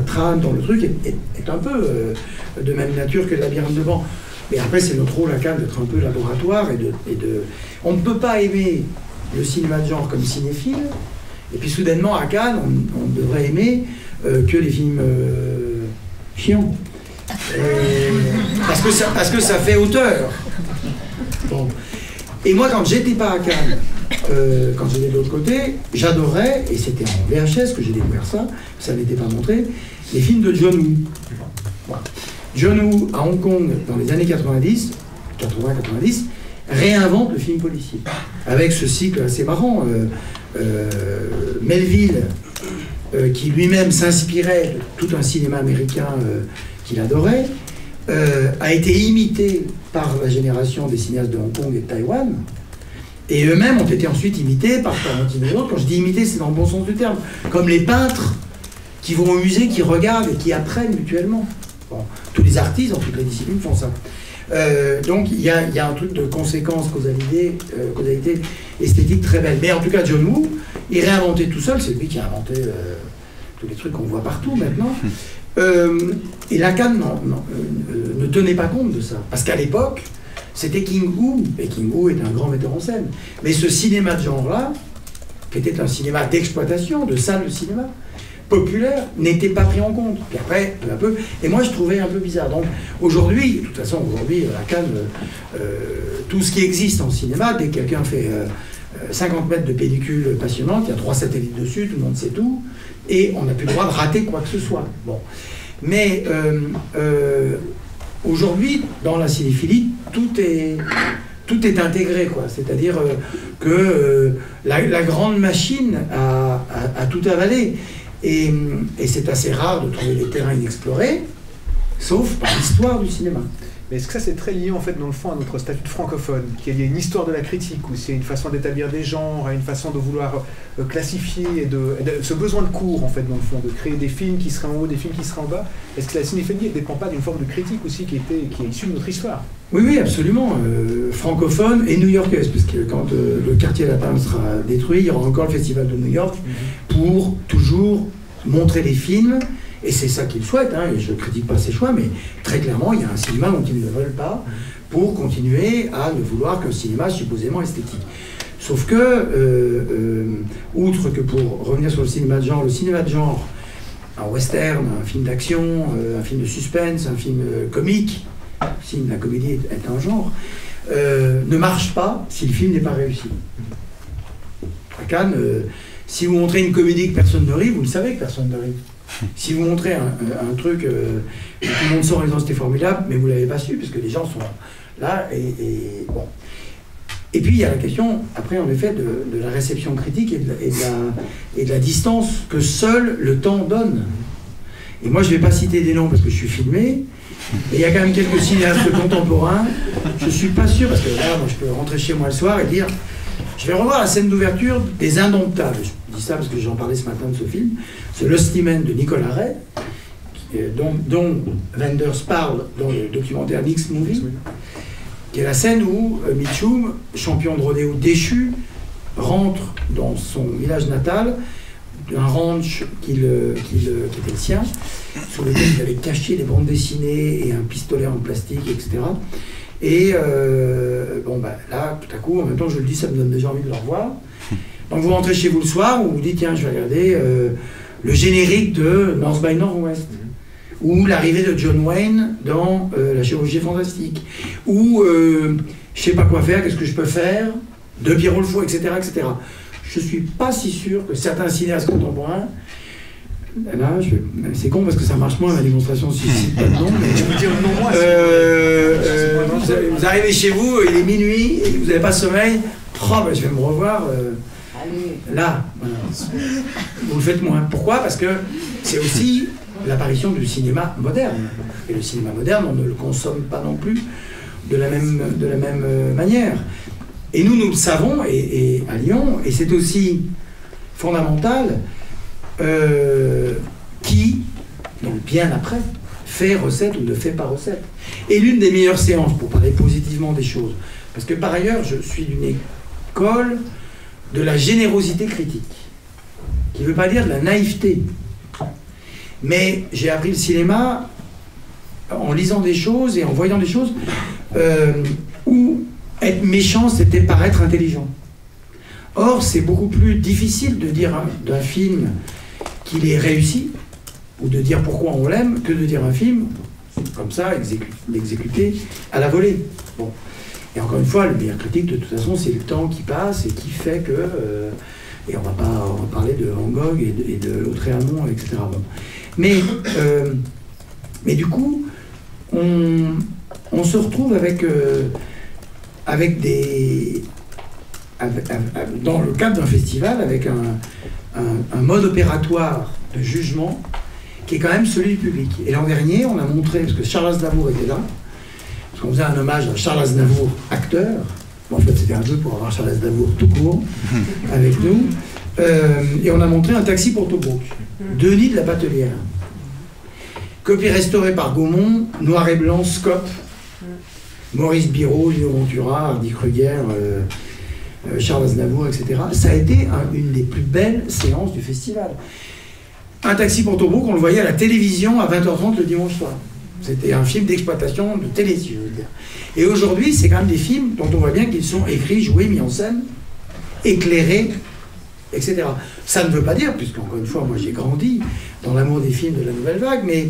trame, dont le truc est un peu de même nature que le Labyrinthe de Pan. Mais après, c'est notre rôle à Cannes d'être un peu laboratoire et de... On ne peut pas aimer le cinéma de genre comme cinéphile, et puis soudainement, à Cannes, on devrait aimer que les films chiants. Parce que ça fait auteur. Bon. Et moi, quand j'étais pas à Cannes, quand j'étais de l'autre côté, j'adorais, et c'était en VHS que j'ai découvert ça n'était pas montré, les films de John Woo. Voilà. John Woo, à Hong Kong, dans les années 80-90, réinvente le film policier. Avec ce cycle assez marrant. Melville, qui lui-même s'inspirait de tout un cinéma américain qu'il adorait, a été imité par la génération des cinéastes de Hong Kong et de Taïwan. Et eux-mêmes ont été ensuite imités par Tarantino et d'autres. Quand je dis imiter, c'est dans le bon sens du terme. Comme les peintres qui vont au musée, qui regardent et qui apprennent mutuellement. Bon, tous les artistes dans toutes les disciplines font ça. Donc il y a un truc de conséquence, causalité esthétique très belle. Mais en tout cas, John Woo, il réinventait tout seul, c'est lui qui a inventé tous les trucs qu'on voit partout maintenant. Et la Cannes ne tenait pas compte de ça. Parce qu'à l'époque, c'était King Woo, et King Woo est un grand metteur en scène. Mais ce cinéma de genre-là, qui était un cinéma d'exploitation, de salle de cinéma, populaire, n'était pas pris en compte. Puis après, peu à peu, et moi je trouvais un peu bizarre. Donc aujourd'hui, de toute façon, aujourd'hui, à Cannes, tout ce qui existe en cinéma, dès que quelqu'un fait 50 mètres de pellicule passionnante, il y a 3 satellites dessus, tout le monde sait tout, et on n'a plus le droit de rater quoi que ce soit. Bon. Mais aujourd'hui, dans la cinéphilie, tout est intégré, quoi. C'est-à-dire que la grande machine a tout avalé. Et c'est assez rare de trouver des terrains inexplorés, sauf par l'histoire du cinéma. Mais est-ce que ça c'est très lié en fait dans le fond à notre statut de francophone, qu'il y a une histoire de la critique, ou c'est une façon d'établir des genres, une façon de vouloir classifier, et ce besoin de cours en fait dans le fond, de créer des films qui seraient en haut, des films qui seraient en bas. Est-ce que la cinéphilie ne dépend pas d'une forme de critique aussi qui est issue de notre histoire? Oui, absolument. Francophone et new-yorkaise, parce que quand le quartier latin sera détruit, il y aura encore le festival de New York pour toujours montrer des films. Et c'est ça qu'ils souhaitent, hein, et je ne critique pas ses choix, mais très clairement, il y a un cinéma dont ils ne veulent pas pour continuer à ne vouloir qu'un cinéma supposément esthétique. Sauf que, outre que pour revenir sur le cinéma de genre, un western, un film d'action, un film de suspense, un film comique, si la comédie est un genre, ne marche pas si le film n'est pas réussi. À Cannes, si vous montrez une comédie que personne ne rit, vous le savez que personne ne rit. Si vous montrez un truc, tout le monde sort en disant c'était formidable, mais vous ne l'avez pas su, parce que les gens sont là, et bon. Et puis il y a la question, après en effet, de la réception critique et de la distance que seul le temps donne. Et moi, je ne vais pas citer des noms parce que je suis filmé. Et il y a quand même quelques cinéastes contemporains. Je ne suis pas sûr, parce que là, moi, je peux rentrer chez moi le soir et dire je vais revoir la scène d'ouverture des Indomptables. Je dis ça parce que j'en parlais ce matin de ce film. C'est Lusty Man de Nicolas Ray, dont Wenders parle dans le documentaire Mixed Movie, qui est la scène où Mitchum, champion de rodéo déchu, rentre dans son village natal, un ranch qui était le sien, sur lequel il avait caché des bandes dessinées et un pistolet en plastique, etc. Et là, tout à coup, en même temps, je le dis, ça me donne déjà envie de le revoir. Donc vous rentrez chez vous le soir, vous vous dites, tiens, je vais regarder le générique de North by Northwest, ou l'arrivée de John Wayne dans La Chirurgie Fantastique, ou je sais pas quoi faire, qu'est-ce que je peux faire, de Pierrot le Fou, etc., etc. Je suis pas si sûr que certains cinéastes contemporains, là, c'est con parce que ça marche moins la démonstration si je cite pas de nom, mais je veux dire le nom moi. Vous arrivez chez vous, il est minuit, et vous n'avez pas sommeil, je vais me revoir là. Voilà. Vous le faites moins. Pourquoi? Parce que c'est aussi l'apparition du cinéma moderne. Et le cinéma moderne, on ne le consomme pas non plus de la même manière. Et nous le savons, et à Lyon, et c'est aussi fondamental, qui, donc bien après, fait recette ou ne fait pas recette. Et l'une des meilleures séances, pour parler positivement des choses, parce que par ailleurs, je suis d'une école de la générosité critique, qui ne veut pas dire de la naïveté. Mais j'ai appris le cinéma en lisant des choses et en voyant des choses où être méchant, c'était paraître intelligent. Or, c'est beaucoup plus difficile de dire d'un film qu'il est réussi, ou de dire pourquoi on l'aime, que de dire un film comme ça, l'exécuter à la volée. Bon. Et encore une fois, le meilleur critique, de toute façon, c'est le temps qui passe et qui fait que... et on va parler de Van Gogh et de Lautréamont, etc. Bon. Mais du coup, on se retrouve avec dans le cadre d'un festival, avec un mode opératoire de jugement qui est quand même celui du public. Et l'an dernier, on a montré, parce que Charles Aznavour était là, parce qu'on faisait un hommage à Charles Aznavour, acteur. Bon, en fait, c'était un jeu pour avoir Charles Aznavour tout court avec nous. Et on a montré Un taxi pour Tobruk, Denis de la Batelière. Copie restaurée par Gaumont, noir et blanc, Scope, Maurice Biro, Lino Ventura, Hardy Kruger, Charles Aznavour, etc. Ça a été une des plus belles séances du festival. Un taxi pour Tobruk, on le voyait à la télévision à 20h30 le dimanche soir. C'était un film d'exploitation de télé, si je veux dire. Et aujourd'hui, c'est quand même des films dont on voit bien qu'ils sont écrits, joués, mis en scène, éclairés, etc. Ça ne veut pas dire, puisque encore une fois, moi j'ai grandi dans l'amour des films de la nouvelle vague, mais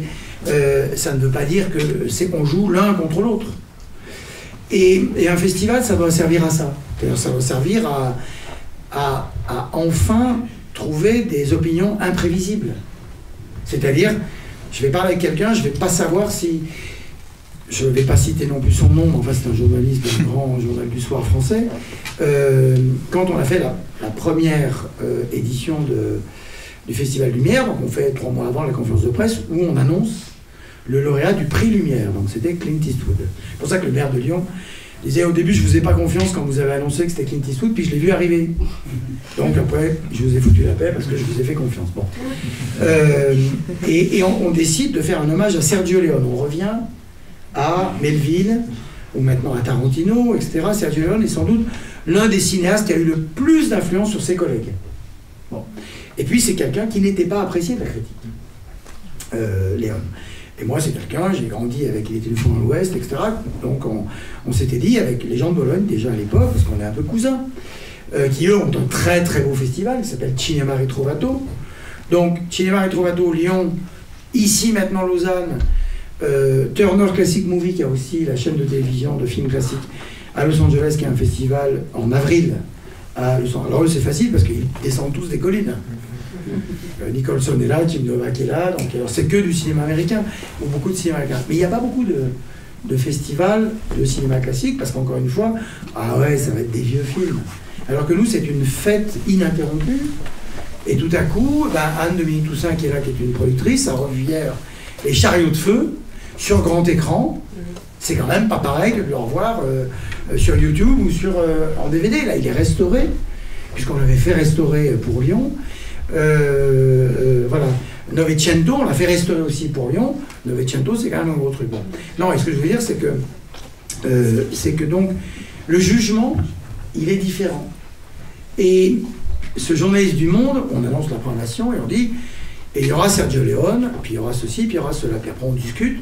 ça ne veut pas dire que c'est qu'on joue l'un contre l'autre. Et un festival, ça doit servir à ça. C'est-à-dire, ça doit servir à enfin trouver des opinions imprévisibles. C'est-à-dire, je vais parler avec quelqu'un, je ne vais pas savoir si... Je ne vais pas citer non plus son nom, mais enfin c'est un journaliste d'un grand journal du soir français. Quand on a fait la première édition du Festival Lumière, donc on fait 3 mois avant la conférence de presse, où on annonce le lauréat du prix Lumière. Donc c'était Clint Eastwood. C'est pour ça que le maire de Lyon disait au début, je ne vous ai pas confiance quand vous avez annoncé que c'était Clint Eastwood, puis je l'ai vu arriver. Donc après, je vous ai foutu la paix parce que je vous ai fait confiance. Bon. Et on décide de faire un hommage à Sergio Leone. On revient à Melville, ou maintenant à Tarantino, etc. Sergio Leone est sans doute l'un des cinéastes qui a eu le plus d'influence sur ses collègues. Bon. Et puis c'est quelqu'un qui n'était pas apprécié de la critique, Leone. Et moi c'est quelqu'un, j'ai grandi avec Il était une fois dans l'Ouest, etc. Donc on s'était dit avec les gens de Bologne déjà à l'époque, parce qu'on est un peu cousins, qui eux ont un très très beau festival qui s'appelle Cinema Retrovato. Donc Cinema Retrovato, Lyon, ici maintenant Lausanne, Turner Classic Movie, qui a aussi la chaîne de télévision de films classiques à Los Angeles, qui a un festival en avril à Los Angeles. Alors eux c'est facile parce qu'ils descendent tous des collines. Nicholson est là, Tim Novak est là, donc c'est que du cinéma américain, ou beaucoup de cinéma américain. Mais il n'y a pas beaucoup de festivals de cinéma classique, parce qu'encore une fois, ah ouais, ça va être des vieux films. Alors que nous, c'est une fête ininterrompue, Et tout à coup, Anne-Dominique Toussaint, qui est là, qui est une productrice, a revu hier Les Chariots de Feu sur grand écran. C'est quand même pas pareil que de le revoir sur YouTube ou en DVD. Là, il est restauré, puisqu'on l'avait fait restaurer pour Lyon. Voilà. Novecento, on l'a fait restaurer aussi pour Lyon. Novecento, c'est quand même un gros truc. Bon. Non, et ce que je veux dire, c'est que donc, le jugement, il est différent. Et ce journaliste du Monde, on annonce la programmation et on dit, et il y aura Sergio Leone, puis il y aura ceci, puis il y aura cela, puis après on discute.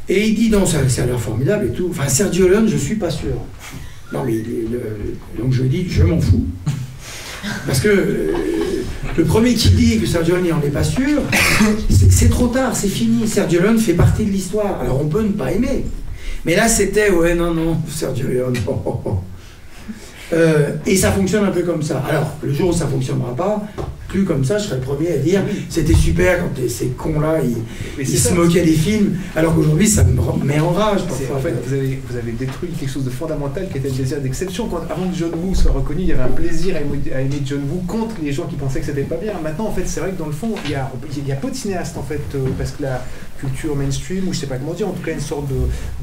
Et il dit, non, ça a l'air formidable et tout. Enfin, Sergio Leone, je suis pas sûr. Non, mais donc je lui dis, je m'en fous. Parce que le premier qui dit que Sergio Leone n'en est pas sûr, c'est trop tard, c'est fini. Sergio Leone fait partie de l'histoire. Alors on peut ne pas aimer. Mais là, c'était, ouais, non, Sergio Leone. Et ça fonctionne un peu comme ça. Alors, le jour où ça ne fonctionnera pas, plus comme ça, je serais le premier à dire c'était super quand ces cons-là, ils se moquaient des films, alors qu'aujourd'hui, ça me met en rage. En fait, vous avez détruit quelque chose de fondamental qui était le désir d'exception. Avant que John Woo soit reconnu, il y avait un plaisir à aimer John Woo contre les gens qui pensaient que c'était pas bien. Maintenant, en fait, c'est vrai que dans le fond, il y a peu de cinéastes, en fait, parce que la culture mainstream, ou je sais pas comment dire, en tout cas une sorte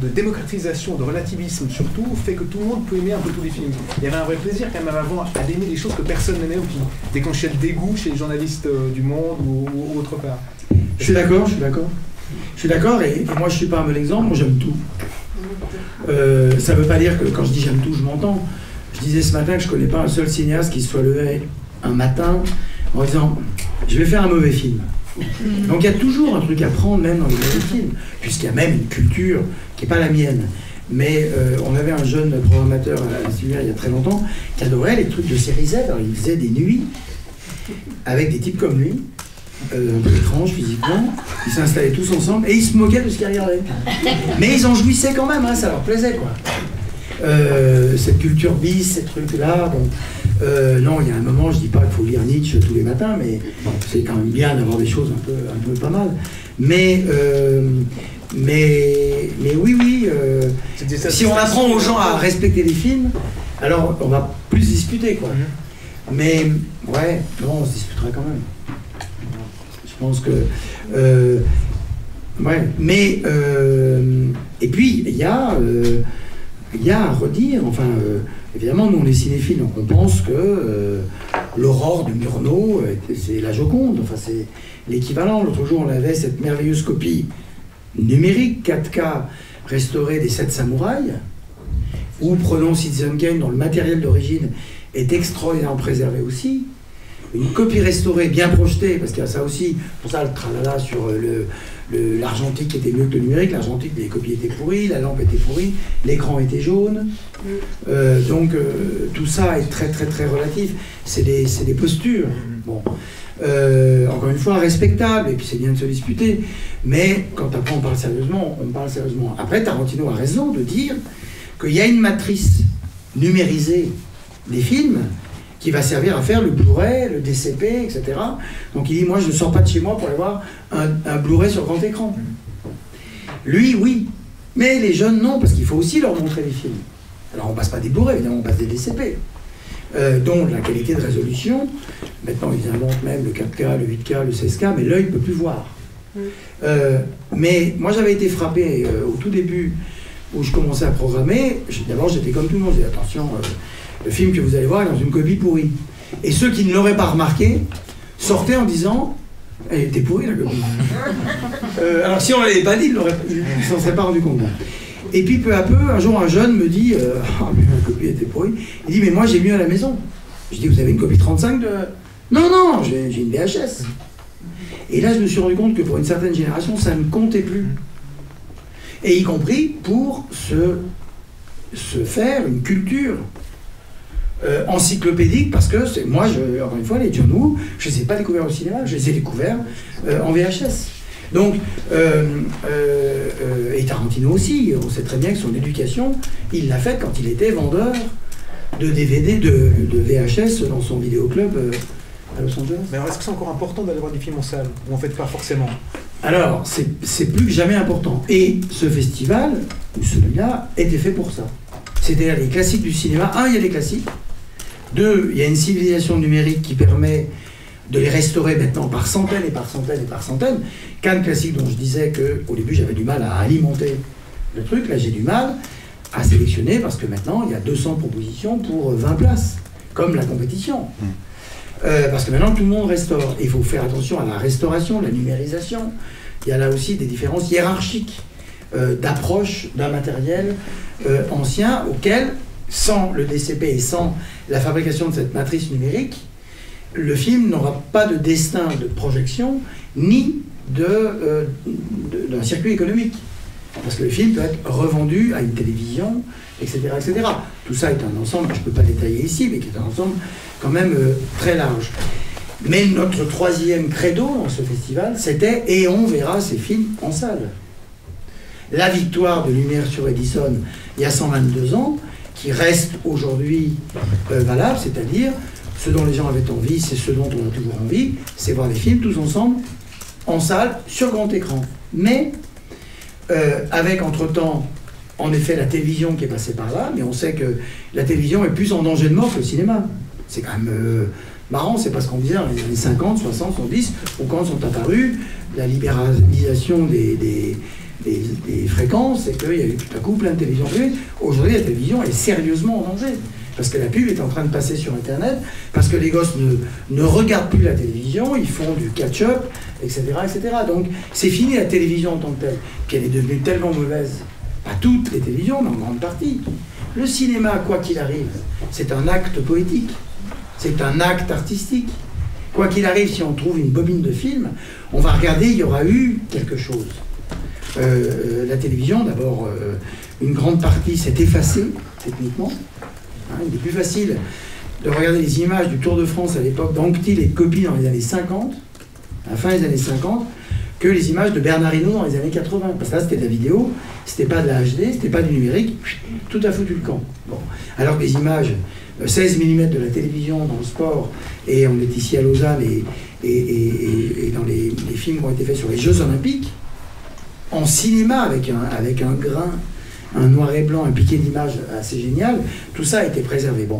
de démocratisation, de relativisme surtout, fait que tout le monde peut aimer un peu tous les films. Il y avait un vrai plaisir quand même avant à aimer des choses que personne n'aimait ou qui déclenchaient le dégoût chez les journalistes du Monde ou autre part. Je suis d'accord. Je suis d'accord, et moi je suis pas un bon exemple, moi j'aime tout. Ça veut pas dire que quand je dis j'aime tout, je m'entends. Je disais ce matin que je connais pas un seul cinéaste qui se soit levé un matin en disant je vais faire un mauvais film. Donc il y a toujours un truc à prendre même dans les mauvais films, puisqu'il y a même une culture qui n'est pas la mienne. Mais on avait un jeune programmateur à l'Institut il y a très longtemps qui adorait les trucs de série Z. Alors il faisait des nuits avec des types comme lui, un peu étranges physiquement. Ils s'installaient tous ensemble et ils se moquaient de ce qu'ils regardaient. Mais ils en jouissaient quand même, hein, ça leur plaisait quoi. Cette culture bis, ces trucs-là, bon. Non, il y a un moment, je dis pas qu'il faut lire Nietzsche tous les matins, mais c'est quand même bien d'avoir des choses un peu pas mal. Mais oui, si on apprend aux gens à respecter les films, alors on va plus discuter, quoi. Mais, ouais, non, on se disputera quand même. Je pense que... ouais, mais... et puis, il y a à redire, enfin... évidemment, nous, on est cinéphiles, donc on pense que l'aurore de Murnau, c'est la Joconde, enfin, c'est l'équivalent. L'autre jour, on avait cette merveilleuse copie numérique, 4K, restaurée des 7 samouraïs, ou prenons Citizen Kane, dont le matériel d'origine est extraordinairement préservé aussi. Une copie restaurée, bien projetée, parce qu'il y a ça aussi, pour ça le tralala sur l'argentique était mieux que le numérique, l'argentique, les copies étaient pourries, la lampe était pourrie, l'écran était jaune. Donc tout ça est très très très relatif. C'est des postures. Bon. Encore une fois, respectable, et puis c'est bien de se disputer. Mais quand après on parle sérieusement, on parle sérieusement. Après, Tarantino a raison de dire qu'il y a une matrice numérisée des films qui va servir à faire le Blu-ray, le DCP, etc. Donc il dit, moi je ne sors pas de chez moi pour aller voir un Blu-ray sur grand écran. Lui, oui. Mais les jeunes, non, parce qu'il faut aussi leur montrer les films. Alors on passe pas des Blu-ray, évidemment, on passe des DCP. Dont la qualité de résolution, maintenant ils inventent même le 4K, le 8K, le 16K, mais l'œil ne peut plus voir. Mais moi j'avais été frappé au tout début, où je commençais à programmer, d'abord j'étais comme tout le monde, j'ai dit attention, le film que vous allez voir est dans une copie pourrie. Et ceux qui ne l'auraient pas remarqué sortaient en disant elle était pourrie la copie. Alors si on ne l'avait pas dit, ils ne s'en seraient pas rendu compte. Et puis peu à peu, un jour un jeune me dit mais la copie était pourrie. Il dit mais moi j'ai mieux à la maison. Je dis vous avez une copie 35 de... Non, j'ai une VHS. Et là je me suis rendu compte que pour une certaine génération ça ne comptait plus. Et y compris pour se faire une culture encyclopédique, parce que moi, encore une fois, les John Woo, je ne les ai pas découverts au cinéma, je les ai découverts en VHS. Donc, et Tarantino aussi, on sait très bien que son éducation, il l'a faite quand il était vendeur de DVD, de VHS dans son vidéoclub à Los Angeles. Mais alors, est-ce que c'est encore important d'aller voir des films en salle, ou en fait pas forcément? Alors, c'est plus que jamais important. Et ce festival, ou celui-là, était fait pour ça. C'est-à-dire les classiques du cinéma. Un, il y a des classiques. Deux, il y a une civilisation numérique qui permet de les restaurer maintenant par centaines et par centaines et par centaines. Cannes Classique, dont je disais qu'au début j'avais du mal à alimenter le truc, là j'ai du mal à sélectionner parce que maintenant il y a 200 propositions pour 20 places, comme la compétition. Parce que maintenant tout le monde restaure. Il faut faire attention à la restauration, la numérisation. Il y a là aussi des différences hiérarchiques d'approche d'un matériel ancien auquel, sans le DCP et sans la fabrication de cette matrice numérique, le film n'aura pas de destin de projection ni d'un circuit économique. Parce que le film peut être revendu à une télévision, etc. etc. Tout ça est un ensemble que je ne peux pas détailler ici, mais qui est un ensemble quand même très large. Mais notre troisième credo dans ce festival, c'était « Et on verra ces films en salle ». La victoire de Lumière sur Edison, il y a 122 ans, qui reste aujourd'hui valable, c'est-à-dire ce dont les gens avaient envie, c'est ce dont on a toujours envie, c'est voir des films tous ensemble, en salle, sur grand écran. Mais avec entre-temps, en effet, la télévision qui est passée par là, mais on sait que la télévision est plus en danger de mort que le cinéma. C'est quand même marrant, c'est parce qu'on disait dans les années 50, 60, 70, ou quand sont apparues la libéralisation des fréquences, et qu'il y a eu tout à coup plein de télévisions privées. Aujourd'hui, la télévision est sérieusement en danger. Parce que la pub est en train de passer sur Internet, parce que les gosses ne regardent plus la télévision, ils font du catch-up, etc., etc. Donc c'est fini la télévision en tant que telle, qu'elle est devenue tellement mauvaise. Pas toutes les télévisions, mais en grande partie. Le cinéma, quoi qu'il arrive, c'est un acte poétique, c'est un acte artistique. Quoi qu'il arrive, si on trouve une bobine de film, on va regarder, il y aura eu quelque chose. La télévision, d'abord, une grande partie s'est effacée, techniquement. Il est plus facile de regarder les images du Tour de France à l'époque d'Anquetil et de Coppi dans les années 50, à la fin des années 50, que les images de Bernard Hinault dans les années 80. Parce que là, c'était de la vidéo, c'était pas de la HD, c'était pas du numérique, tout a foutu le camp. Bon. Alors que les images 16 mm de la télévision dans le sport, et on est ici à Lausanne, et dans les films qui ont été faits sur les Jeux Olympiques, en cinéma, avec un grain, un noir et blanc, un piqué d'image assez génial, tout ça a été préservé. Bon.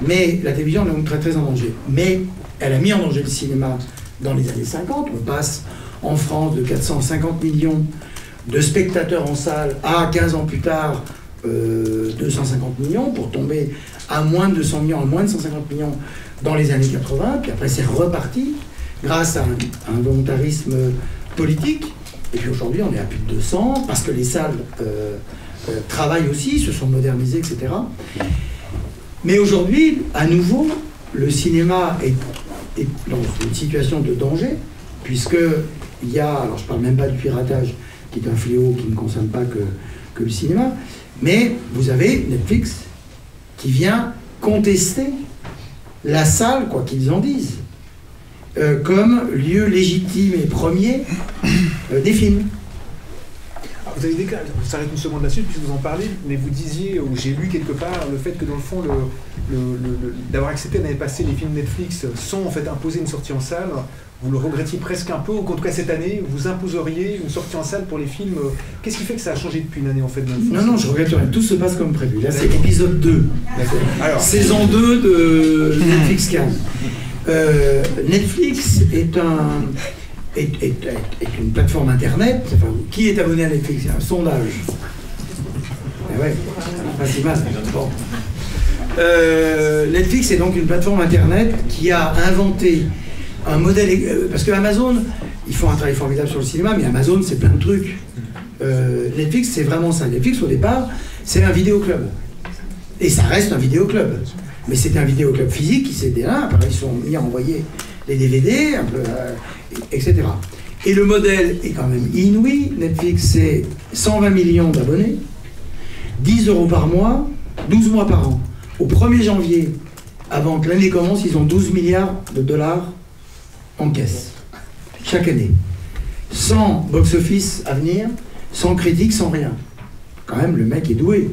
Mais la télévision est donc très très en danger. Mais elle a mis en danger le cinéma dans les années 50. On passe en France de 450 millions de spectateurs en salle à 15 ans plus tard 250 millions pour tomber à moins de 200 millions, à moins de 150 millions dans les années 80. Puis après c'est reparti grâce à un volontarisme politique. Et puis aujourd'hui on est à plus de 200 parce que les salles travaillent aussi, se sont modernisés, etc. Mais aujourd'hui, à nouveau, le cinéma est dans une situation de danger, puisqu'il y a, alors je ne parle même pas du piratage, qui est un fléau qui ne concerne pas que le cinéma, mais vous avez Netflix qui vient contester la salle, quoi qu'ils en disent, comme lieu légitime et premier des films. Vous avez déclaré, on s'arrête une seconde là-dessus puisque vous en parlez, mais vous disiez, ou j'ai lu quelque part, le fait que dans le fond, d'avoir accepté l'année passée les films Netflix sans en fait imposer une sortie en salle, vous le regrettiez presque un peu, ou qu'en tout cas cette année, vous imposeriez une sortie en salle pour les films. Qu'est-ce qui fait que ça a changé depuis une année en fait? Non, je regrette rien, tout se passe comme prévu. Là c'est l'épisode 2, alors, saison 2 de Netflix Cannes. Netflix est une plateforme internet. Enfin, qui est abonné à Netflix? C'est un sondage. Eh ouais, pas si mal. Bon. Netflix est donc une plateforme internet qui a inventé un modèle. Parce que Amazon, ils font un travail formidable sur le cinéma, mais Amazon, c'est plein de trucs. Netflix, c'est vraiment ça. Netflix, au départ, c'est un vidéoclub. Et ça reste un vidéoclub. Mais c'était un vidéoclub physique qui s'était là. Après, ils sont mis à envoyer les DVD, un peu, etc. Et le modèle est quand même inouï. Netflix, c'est 120 millions d'abonnés, 10 € par mois, 12 mois par an. Au 1er janvier, avant que l'année commence, ils ont 12 milliards de dollars en caisse, chaque année. Sans box-office à venir, sans critique, sans rien. Quand même, le mec est doué.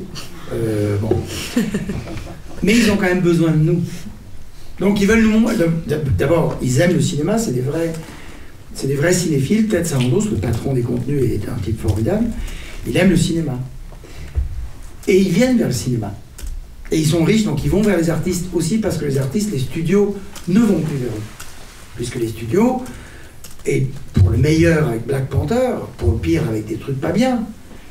Bon. Mais ils ont quand même besoin de nous. Donc ils veulent nous... D'abord, ils aiment le cinéma, c'est des vrais cinéphiles. Ted Sarandos, le patron des contenus, est un type formidable. Il aime le cinéma. Et ils viennent vers le cinéma. Et ils sont riches, donc ils vont vers les artistes aussi, parce que les artistes, les studios ne vont plus vers eux. puisque les studios, et pour le meilleur avec Black Panther, pour le pire avec des trucs pas bien,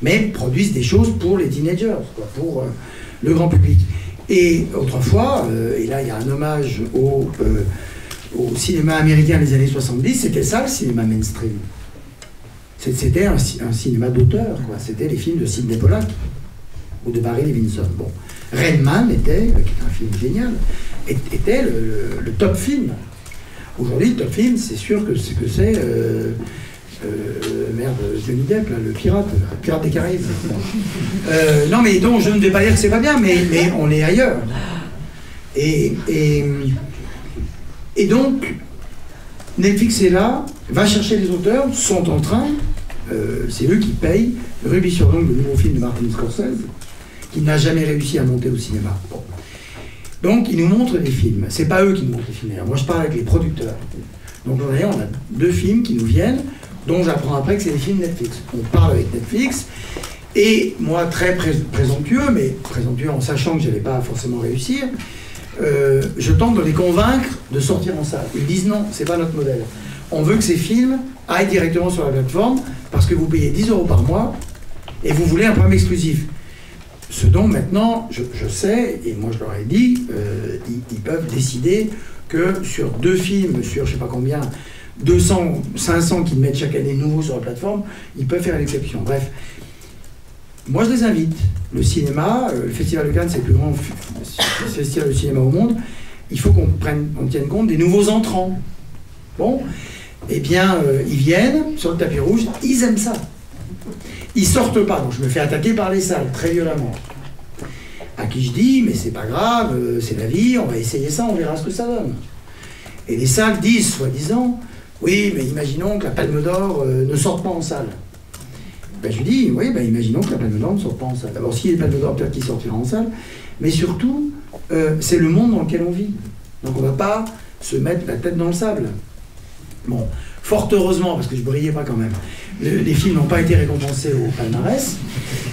mais produisent des choses pour les teenagers, quoi, pour le grand public. Et autrefois, et là il y a un hommage au cinéma américain des années 70, c'était ça le cinéma mainstream. C'était un cinéma d'auteur, quoi. C'était les films de Sidney Pollack ou de Barry Levinson. Bon. Rain Man était, qui est un film génial, était le top film. Aujourd'hui, le top film, c'est sûr que c'est merde, Johnny Depp, là, le pirate des Caraïbes. Non, mais donc, je ne vais pas dire que c'est pas bien, mais on est ailleurs. Et donc, Netflix est là, va chercher les auteurs, sont en train, c'est eux qui payent Ruby sur l'ongle, le nouveau film de Martin Scorsese, qui n'a jamais réussi à monter au cinéma. Bon. Donc, ils nous montrent des films. C'est pas eux qui nous montrent les films. Moi, je parle avec les producteurs. Donc, on a 2 films qui nous viennent, dont j'apprends après que c'est des films Netflix. On parle avec Netflix, et moi, très présomptueux, mais présomptueux en sachant que je n'allais pas forcément réussir, je tente de les convaincre de sortir en salle. Ils disent non, c'est pas notre modèle. On veut que ces films aillent directement sur la plateforme parce que vous payez 10 € par mois et vous voulez un programme exclusif. Ce dont maintenant, je sais, et moi je leur ai dit, ils peuvent décider que sur 2 films, sur je sais pas combien, 200, 500 qu'ils mettent chaque année nouveaux sur la plateforme, ils peuvent faire l'exception. Bref, moi je les invite. Le cinéma, le Festival de Cannes, c'est le plus grand festival de cinéma au monde. Il faut qu'on tienne compte des nouveaux entrants. Bon, eh bien, ils viennent sur le tapis rouge, ils aiment ça. Ils sortent pas, donc je me fais attaquer par les salles, très violemment. À qui je dis, mais c'est pas grave, c'est la vie, on va essayer ça, on verra ce que ça donne. Et les salles disent, soi-disant, oui, mais imaginons que la Palme d'Or ne sorte pas en salle. Ben, je lui dis, oui, ben, imaginons que la Palme d'Or ne sorte pas en salle. D'abord, s'il y a la Palme d'Or, peut-être qu'il sortira en salle, mais surtout, c'est le monde dans lequel on vit. Donc on ne va pas se mettre la tête dans le sable. Bon, fort heureusement, parce que je ne brillais pas quand même, les films n'ont pas été récompensés au palmarès.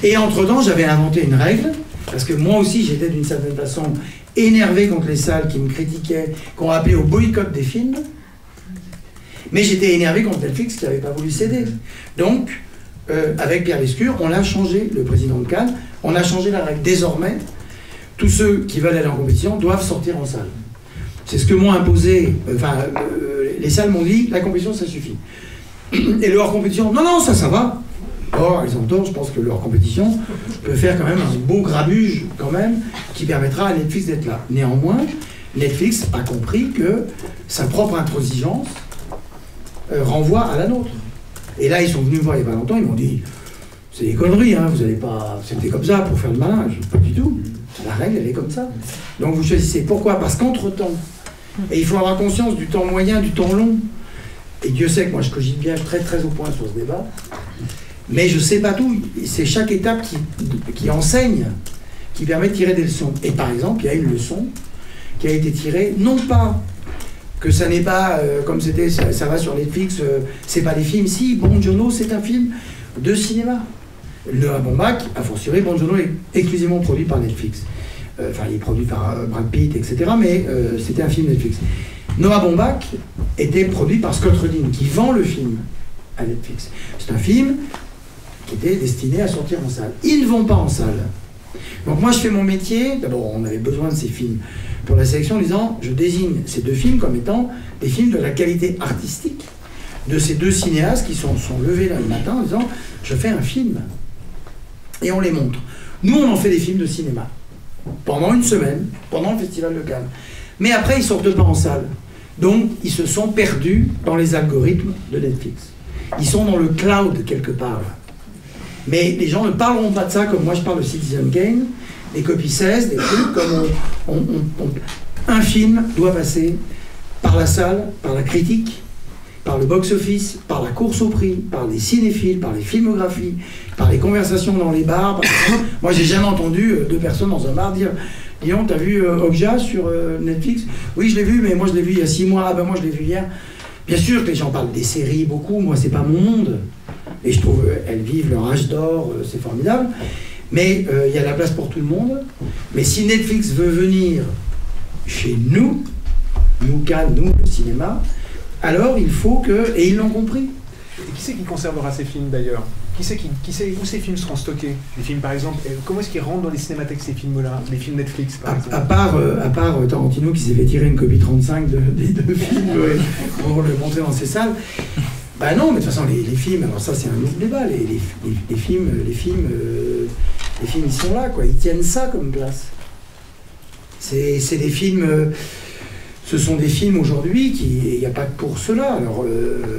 Et entre-temps, j'avais inventé une règle, parce que moi aussi, j'étais d'une certaine façon énervé contre les salles qui me critiquaient, qui ont appelé au boycott des films. Mais j'étais énervé contre Netflix qui n'avait pas voulu céder. Donc, avec Pierre Lescure, on a changé, le président de Cannes, on a changé la règle. Désormais, tous ceux qui veulent aller en compétition doivent sortir en salle. C'est ce que m'ont imposé, les salles m'ont dit, la compétition, ça suffit. Et le hors-compétition, non, ça va. Or, ils ont tort, je pense que le hors-compétition peut faire quand même un beau grabuge, quand même, qui permettra à Netflix d'être là. Néanmoins, Netflix a compris que sa propre intransigeance renvoie à la nôtre. Et là, ils sont venus me voir il n'y a pas longtemps, ils m'ont dit, c'est des conneries, hein, vous n'allez pas... C'était comme ça pour faire le malin. Pas du tout. La règle, elle est comme ça. Donc vous choisissez. Pourquoi? Parce qu'entre-temps, et il faut avoir conscience du temps moyen, du temps long. Et Dieu sait que moi, je cogite bien très au point sur ce débat. Mais je ne sais pas tout. C'est chaque étape qui enseigne, qui permet de tirer des leçons. Et par exemple, il y a une leçon qui a été tirée, non pas que ça n'est pas, comme c'était, ça va sur Netflix, c'est pas des films. Si, Bonjourno, c'est un film de cinéma. Noah Baumbach, a fortiori, Bonjourno est exclusivement produit par Netflix. Enfin, il est produit par Brad Pitt, etc. Mais c'était un film Netflix. Noah Baumbach était produit par Scott Rudin, qui vend le film à Netflix. C'est un film qui était destiné à sortir en salle. Ils ne vont pas en salle. Donc moi, je fais mon métier. D'abord, on avait besoin de ces films pour la sélection, en disant, je désigne ces 2 films comme étant des films de la qualité artistique de ces 2 cinéastes qui sont levés là le matin en disant, je fais un film. Et on les montre. Nous, on en fait des films de cinéma. Pendant une semaine, pendant le Festival de Cannes. Mais après, ils ne sortent pas en salle. Donc, ils se sont perdus dans les algorithmes de Netflix. Ils sont dans le cloud, quelque part. Là. Mais les gens ne parleront pas de ça comme moi, je parle de Citizen Kane, des copies 16, des trucs comme un film doit passer par la salle, par la critique, par le box-office, par la course au prix, par les cinéphiles, par les filmographies, par les conversations dans les bars. Moi, j'ai jamais entendu 2 personnes dans un bar dire « Dis donc, t'as vu Okja sur Netflix ?»« Oui, je l'ai vu, mais moi, je l'ai vu il y a 6 mois. Ah ben moi, je l'ai vu hier. » Bien sûr que les gens parlent des séries beaucoup. Moi, c'est pas mon monde. Et je trouve elles vivent leur âge d'or, c'est formidable. Mais il y a la place pour tout le monde. Mais si Netflix veut venir chez nous, Cannes, nous, le cinéma, alors il faut que... Et ils l'ont compris. Et qui c'est qui conservera ces films d'ailleurs? Qui sait où ces films seront stockés? Les films par exemple, comment est-ce qu'ils rentrent dans les cinémathèques ces films-là? Les films Netflix par exemple? À part Tarantino qui s'est fait tirer une copie 35 des deux films pour le montrer dans ses salles. Bah non, mais de toute façon les films, alors ça c'est un autre débat, les films ils sont là quoi, ils tiennent ça comme place. C'est des films... Ce sont des films aujourd'hui il n'y a pas que pour cela. Alors,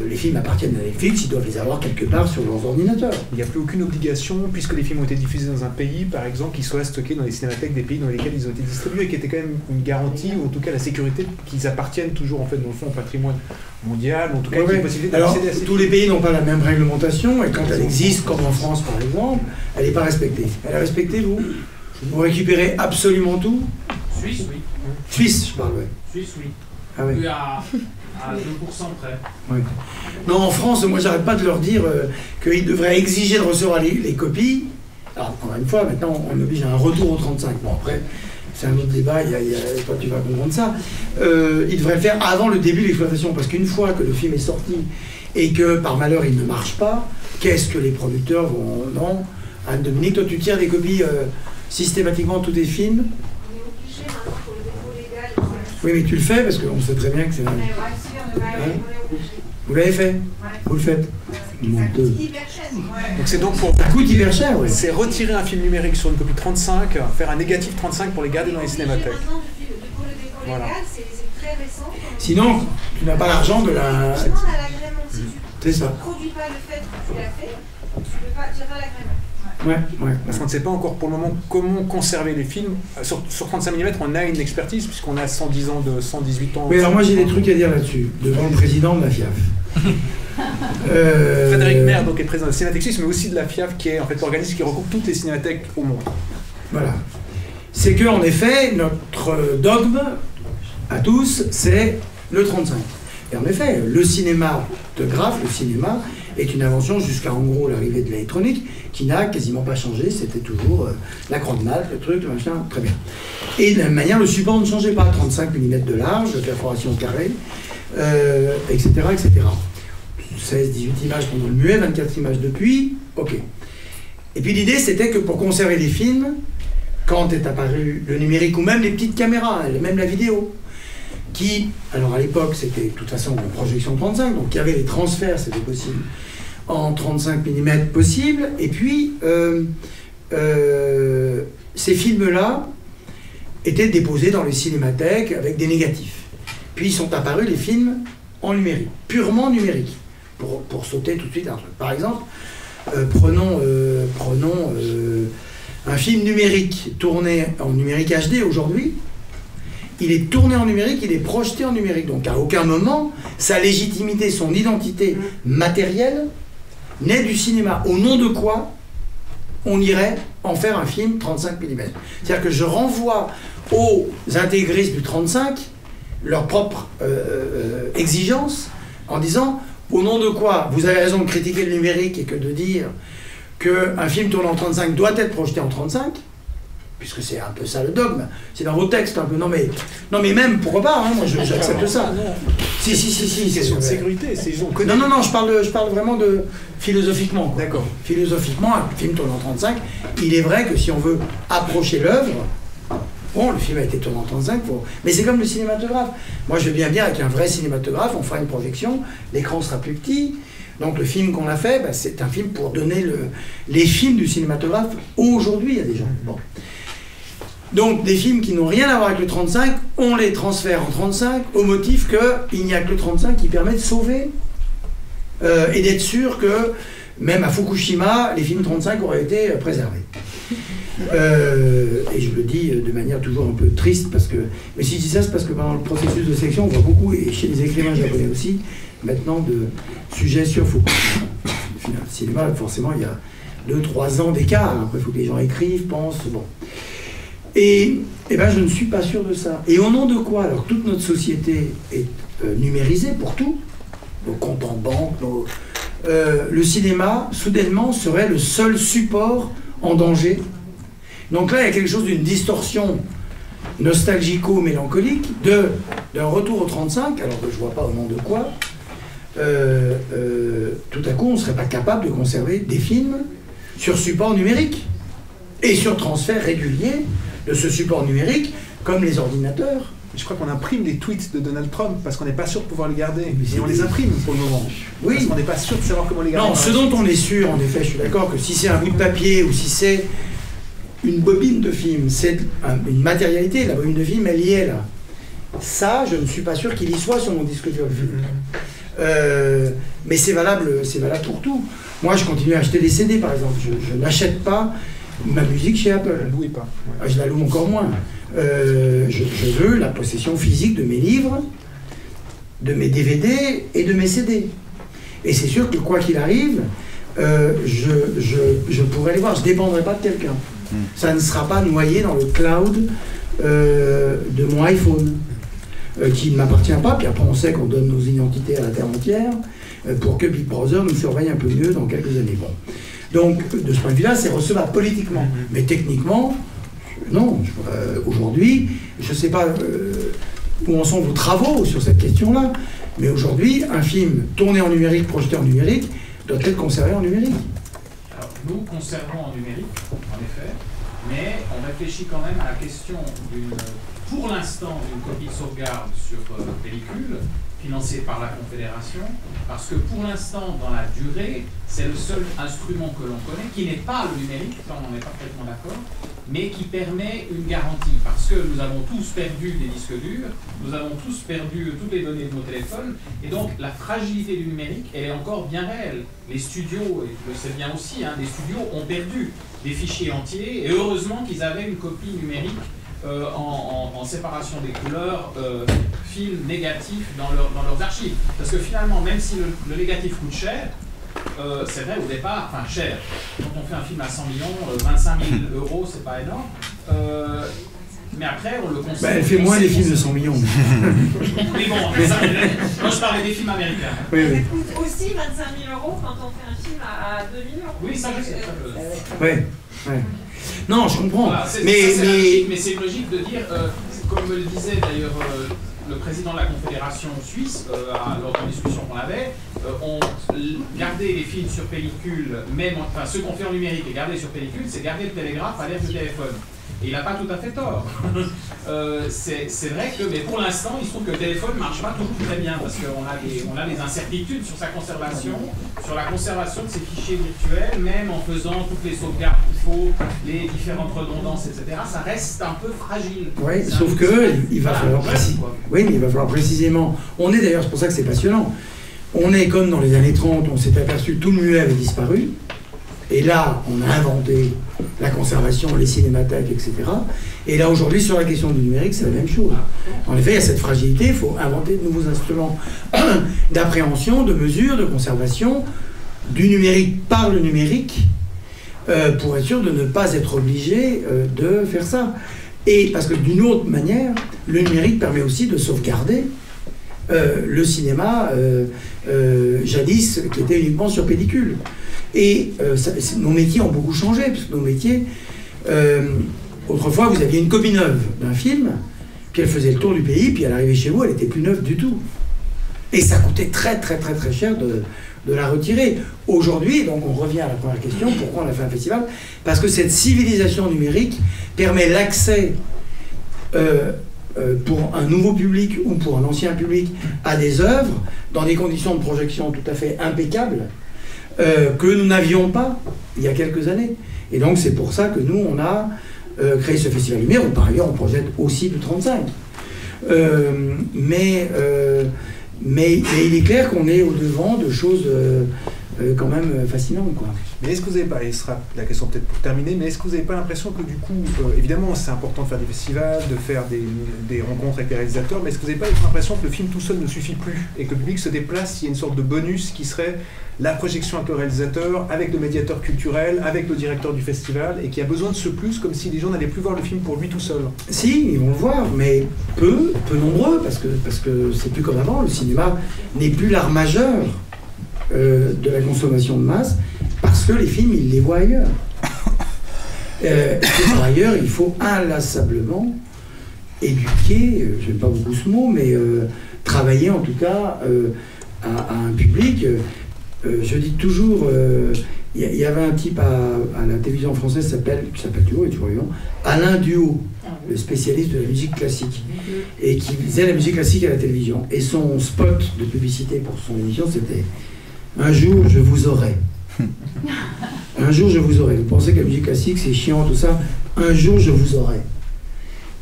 les films appartiennent à Netflix, ils doivent les avoir quelque part sur leurs ordinateurs. Il n'y a plus aucune obligation, puisque les films ont été diffusés dans un pays, par exemple, qu'ils soient stockés dans les cinémathèques des pays dans lesquels ils ont été distribués, et qui était quand même une garantie, ou en tout cas la sécurité, qu'ils appartiennent toujours, en fait, dans le fond, au patrimoine mondial, ou en tout cas, qu'il y ait possibilité d'accéder à ces tous les pays n'ont pas la même réglementation, et quand elle existe, comme en France par exemple, elle n'est pas respectée. Elle est respectée, vous? Vous récupérez absolument tout? Suisse, oui. Suisse, je parle, oui. Suisse, oui. Ah ouais. Oui, à 2% près. Oui. Non, en France, moi, j'arrête pas de leur dire qu'ils devraient exiger de recevoir les copies. Alors, encore une fois, maintenant, on oblige à un retour au 35. Bon, après, c'est un autre débat, toi, tu vas comprendre ça. Ils devraient le faire avant le début de l'exploitation, parce qu'une fois que le film est sorti et que, par malheur, il ne marche pas, qu'est-ce que les producteurs vont... Non, Anne-Dominique, toi, tu tires des copies systématiquement de tous tes films? Oui, mais tu le fais parce qu'on sait très bien que c'est... Vous l'avez fait? Vous le faites? Donc c'est donc pour... Ça coûte hyper cher, oui. C'est retirer un film numérique sur une copie 35, faire un négatif 35 pour les garder dans les cinémathèques. Voilà. Sinon, tu n'as pas l'argent de la... Sinon, on a l'agrément. Si tu C'est ça. ne produis pas le fait que tu l'as fait, tu ne peux pas tirer l'agrément. Ouais. Parce qu'on ne sait pas encore pour le moment comment conserver les films. Sur 35 mm, on a une expertise, puisqu'on a 110 ans de 118 ans. Oui, alors moi j'ai des trucs à dire là-dessus, devant le président de la FIAF. Frédéric Maire donc, est président de la Cinémathèque suisse, mais aussi de la FIAF, qui est en fait l'organisme qui regroupe toutes les cinémathèques au monde. Voilà. C'est que en effet, notre dogme à tous, c'est le 35. Et en effet, le cinématographe, le cinéma, est une invention jusqu'à en gros l'arrivée de l'électronique, qui n'a quasiment pas changé, c'était toujours la grande malte, le truc, le machin, très bien. Et de la même manière, le support ne changeait pas, 35 mm de large, perforation carrée, etc., etc. 16, 18 images pendant le muet, 24 images depuis, ok. Et puis l'idée, c'était que pour conserver les films, quand est apparu le numérique, ou même les petites caméras, même la vidéo, qui, alors à l'époque, c'était de toute façon en projection 35, donc il y avait les transferts, c'était possible, en 35 mm possible, et puis ces films-là étaient déposés dans les cinémathèques avec des négatifs. Puis sont apparus les films en numérique, purement numérique, pour sauter tout de suite un truc. Par exemple, prenons un film numérique tourné en numérique HD aujourd'hui. Il est tourné en numérique, il est projeté en numérique. Donc à aucun moment, sa légitimité, son identité matérielle naît du cinéma. Au nom de quoi on irait en faire un film 35 mm? C'est-à-dire que je renvoie aux intégristes du 35 leur propre exigence en disant au nom de quoi vous avez raison de critiquer le numérique et que de dire qu'un film tourné en 35 doit être projeté en 35, puisque c'est un peu ça le dogme, c'est dans vos textes un peu, non mais même, pourquoi pas, hein, moi j'accepte ça. Si, c'est une question de sécurité, non, je parle vraiment de philosophiquement. D'accord. Philosophiquement, un film tourné en 35, il est vrai que si on veut approcher l'œuvre, bon, le film a été tourné en 35, mais c'est comme le cinématographe. Moi je veux bien avec un vrai cinématographe, on fera une projection, l'écran sera plus petit. Donc le film qu'on a fait, bah, c'est un film pour donner les films du cinématographe aujourd'hui à des gens. Bon. Donc des films qui n'ont rien à voir avec le 35, on les transfère en 35 au motif qu'il n'y a que le 35 qui permet de sauver et d'être sûr que même à Fukushima, les films 35 auraient été préservés. Et je le dis de manière toujours un peu triste, mais si je dis ça, c'est parce que pendant le processus de sélection, on voit beaucoup, et chez les écrivains japonais aussi, maintenant de sujets sur Fukushima. Le cinéma, forcément, il y a 2-3 ans d'écart. Après, il faut que les gens écrivent, pensent, bon. Et ben, je ne suis pas sûr de ça. Et au nom de quoi? Alors, toute notre société est numérisée pour tout, nos comptes en banque, le cinéma, soudainement, serait le seul support en danger. Donc là, il y a quelque chose d'une distorsion nostalgico-mélancolique d'un retour au 35, alors que je ne vois pas au nom de quoi, tout à coup, on ne serait pas capable de conserver des films sur support numérique et sur transfert régulier de ce support numérique, comme les ordinateurs. Je crois qu'on imprime des tweets de Donald Trump parce qu'on n'est pas sûr de pouvoir les garder. Mais et on les imprime pour le moment. Oui. Parce qu'on n'est pas sûr de savoir comment les garder. Non, ce dont on est sûr, en effet, je suis d'accord, que si c'est un bout de papier ou si c'est une bobine de film, c'est une matérialité, la bobine de film, elle y est là. Ça, je ne suis pas sûr qu'il y soit sur mon disque dur. Mais c'est valable pour tout. Moi, je continue à acheter des CD, par exemple. Je n'achète pas ma musique chez Apple. Je ne louez pas. Ouais. Je la loue encore moins. Je veux la possession physique de mes livres, de mes DVD et de mes CD. Et c'est sûr que quoi qu'il arrive, je pourrais les voir. Je ne dépendrai pas de quelqu'un. Ça ne sera pas noyé dans le cloud de mon iPhone, qui ne m'appartient pas. Puis après, on sait qu'on donne nos identités à la terre entière pour que Big Brother nous surveille un peu mieux dans quelques années. Bon. Donc, de ce point de vue-là, c'est recevable politiquement. Mais techniquement, non. Aujourd'hui, je ne sais pas où en sont vos travaux sur cette question-là, mais aujourd'hui, un film tourné en numérique, projeté en numérique, doit être conservé en numérique. Alors, nous conservons en numérique, en effet, mais on réfléchit quand même à la question pour l'instant, d'une copie de sauvegarde sur pellicule, financée par la Confédération, parce que pour l'instant, dans la durée, c'est le seul instrument que l'on connaît, qui n'est pas le numérique, ça on en est parfaitement d'accord, mais qui permet une garantie, parce que nous avons tous perdu des disques durs, nous avons tous perdu toutes les données de nos téléphones, et donc la fragilité du numérique, elle est encore bien réelle. Les studios, et tu le sais bien aussi, des studios ont perdu des fichiers entiers, et heureusement qu'ils avaient une copie numérique en séparation des couleurs, film négatif dans leurs archives. Parce que finalement, même si le négatif coûte cher, c'est vrai au départ, enfin cher, quand on fait un film à 100 millions, 25 000 euros, c'est pas énorme. Mais après, on le consomme. Elle fait moins des films de 100 millions. Mais bon, moi je parlais des films américains. Oui, oui. Ça coûte aussi 25 000 euros quand on fait un film à 2 millions. Oui, ça je sais. Oui. Non, je comprends. Voilà, mais c'est une logique de dire, comme me le disait d'ailleurs le président de la Confédération suisse, lors d'une discussion qu'on avait, on gardait les films sur pellicule, enfin ceux qu'on fait en numérique et garder sur pellicule, c'est garder le télégraphe à l'aide du téléphone. Et il n'a pas tout à fait tort. C'est vrai que, mais pour l'instant, il se trouve que le téléphone ne marche pas toujours très bien, parce qu'on a des incertitudes sur sa conservation, sur la conservation de ses fichiers virtuels, même en faisant toutes les sauvegardes qu'il faut, les différentes redondances, etc. Ça reste un peu fragile. Oui, sauf que il va falloir oui, mais il va falloir précisément. On est d'ailleurs, c'est pour ça que c'est passionnant. On est comme dans les années 30, on s'est aperçu que tout le muet avait disparu. Et là, on a inventé la conservation, les cinémathèques, etc. Et là, aujourd'hui, sur la question du numérique, c'est la même chose. En effet, il y a cette fragilité, il faut inventer de nouveaux instruments d'appréhension, de mesure, de conservation du numérique par le numérique, pour être sûr de ne pas être obligé de faire ça. Et parce que d'une autre manière, le numérique permet aussi de sauvegarder le cinéma, jadis, qui était uniquement sur pellicule. Et nos métiers ont beaucoup changé, parce que nos métiers, autrefois, vous aviez une copie neuve d'un film, puis elle faisait le tour du pays, puis elle arrivait chez vous, elle n'était plus neuve du tout. Et ça coûtait très très très très cher de la retirer. Aujourd'hui, donc on revient à la première question, pourquoi on a fait un festival? Parce que cette civilisation numérique permet l'accès pour un nouveau public ou pour un ancien public à des œuvres dans des conditions de projection tout à fait impeccables, que nous n'avions pas il y a quelques années. Et donc c'est pour ça que nous, on a créé ce Festival Lumière, où par ailleurs on projette aussi du 35. Mais il est clair qu'on est au-devant de choses quand même fascinantes, quoi. Mais est-ce que vous n'avez pas, et ce sera la question peut-être pour terminer, mais est-ce que vous n'avez pas l'impression que du coup, évidemment c'est important de faire des festivals, de faire des rencontres avec les réalisateurs, mais est-ce que vous n'avez pas l'impression que le film tout seul ne suffit plus, et que le public se déplace, il y a une sorte de bonus qui serait la projection avec le réalisateur, avec le médiateur culturel, avec le directeur du festival, et qu'il y a besoin de ce plus, comme si les gens n'allaient plus voir le film pour lui tout seul? Si, ils vont le voir, mais peu nombreux, parce que c'est plus comme avant, le cinéma n'est plus l'art majeur de la consommation de masse, parce que les films, ils les voient ailleurs. Et par ailleurs, il faut inlassablement éduquer, j'aime pas beaucoup ce mot, mais travailler en tout cas à un public numérique, je dis toujours, il y avait un type à la télévision française qui s'appelle toujours, et toujours vivant, Alain Duhaut, le spécialiste de la musique classique, et qui faisait la musique classique à la télévision. Et son spot de publicité pour son émission, c'était « Un jour, je vous aurai ». Un jour, je vous aurai. Vous pensez que la musique classique, c'est chiant, tout ça. Un jour, je vous aurai.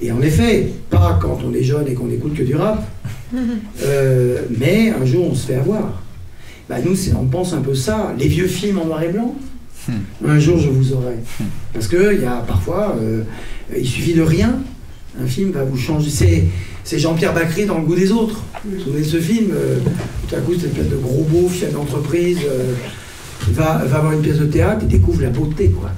Et en effet, pas quand on est jeune et qu'on écoute que du rap, mais un jour, on se fait avoir. Bah, nous, on pense un peu ça. Les vieux films en noir et blanc, un jour, je vous aurai. Parce qu'il y a parfois, il suffit de rien, un film va vous changer. C'est Jean-Pierre Bacry dans Le goût des autres. Vous vous souvenez de ce film tout à coup, c'est une espèce de gros beauf, chef d'entreprise, va avoir une pièce de théâtre et découvre la beauté, quoi.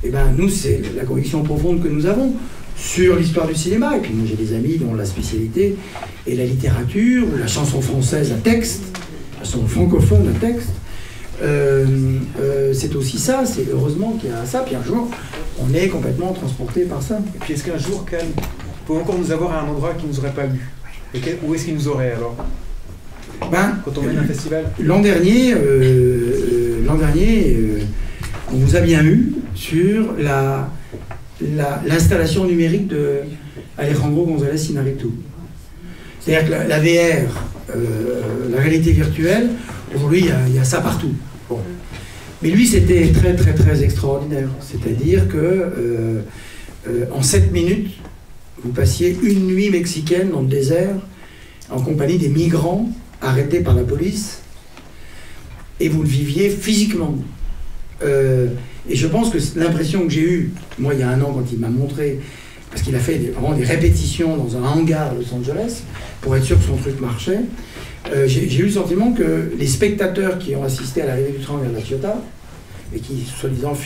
Et ben nous, c'est la conviction profonde que nous avons sur l'histoire du cinéma. Et puis moi, j'ai des amis dont la spécialité est la littérature, ou la chanson française à texte, la chanson francophone à texte. C'est aussi ça, c'est heureusement qu'il y a ça, puis un jour, on est complètement transporté par ça. Et puis est-ce qu'un jour, Cannes peut encore nous avoir à un endroit qui ne nous aurait pas lu? Où est-ce qu'il nous aurait alors? Quand on mène un festival? L'an dernier, on vous a bien eu sur l'installation numérique de Alejandro González Iñárritu. C'est-à-dire que la VR, la réalité virtuelle, aujourd'hui, il y a ça partout. Bon. Mais lui, c'était très, très, très extraordinaire. C'est-à-dire que en 7 minutes, vous passiez une nuit mexicaine dans le désert en compagnie des migrants arrêtés par la police, et vous le viviez physiquement. Et je pense que l'impression que j'ai eue, moi il y a un an quand il m'a montré, parce qu'il a fait vraiment des répétitions dans un hangar à Los Angeles, pour être sûr que son truc marchait, j'ai eu le sentiment que les spectateurs qui ont assisté à l'arrivée du train vers La Ciotat, et qui soi-disant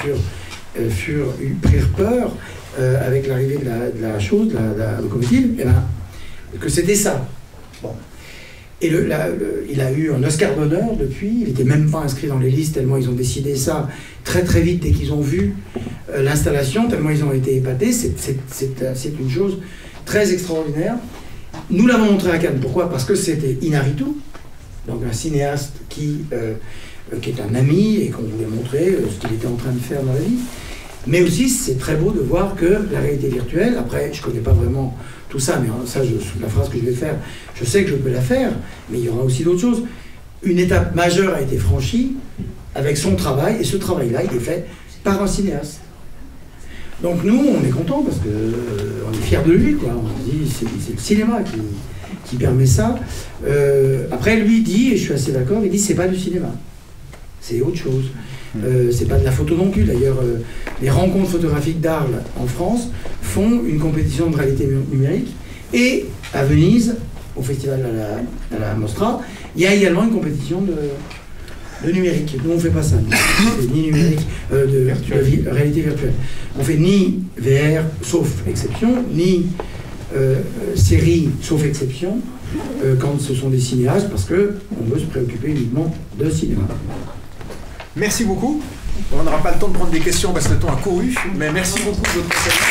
prirent peur avec l'arrivée de la chose, de la locomotive, eh ben, que c'était ça. Bon. Et il a eu un Oscar d'honneur depuis, il n'était même pas inscrit dans les listes, tellement ils ont décidé ça très très vite dès qu'ils ont vu l'installation, tellement ils ont été épatés. C'est une chose très extraordinaire. Nous l'avons montré à Cannes. Pourquoi? Parce que c'était Iñárritu, donc un cinéaste qui est un ami et qu'on voulait montrer ce qu'il était en train de faire dans la vie. Mais aussi, c'est très beau de voir que la réalité virtuelle, après, je ne connais pas vraiment tout ça, mais ça, la phrase que je vais faire, je sais que je peux la faire, mais il y aura aussi d'autres choses. Une étape majeure a été franchie avec son travail, et ce travail-là, il est fait par un cinéaste. Donc nous, on est contents parce qu'on est fiers de lui, quoi. On se dit, c'est le cinéma qui permet ça. Après, lui dit, et je suis assez d'accord, il dit, c'est pas du cinéma, c'est autre chose. C'est pas de la photo non plus. D'ailleurs, les rencontres photographiques d'Arles en France font une compétition de réalité numérique. Et à Venise, au festival à la Mostra, il y a également une compétition de numérique. Nous, on ne fait pas ça. Ni numérique, de réalité virtuelle. On fait ni VR, sauf exception, ni série, sauf exception, quand ce sont des cinéastes, parce qu'on veut se préoccuper uniquement de cinéma. Merci beaucoup. On n'aura pas le temps de prendre des questions parce que le temps a couru, mais merci beaucoup de votre enseignement.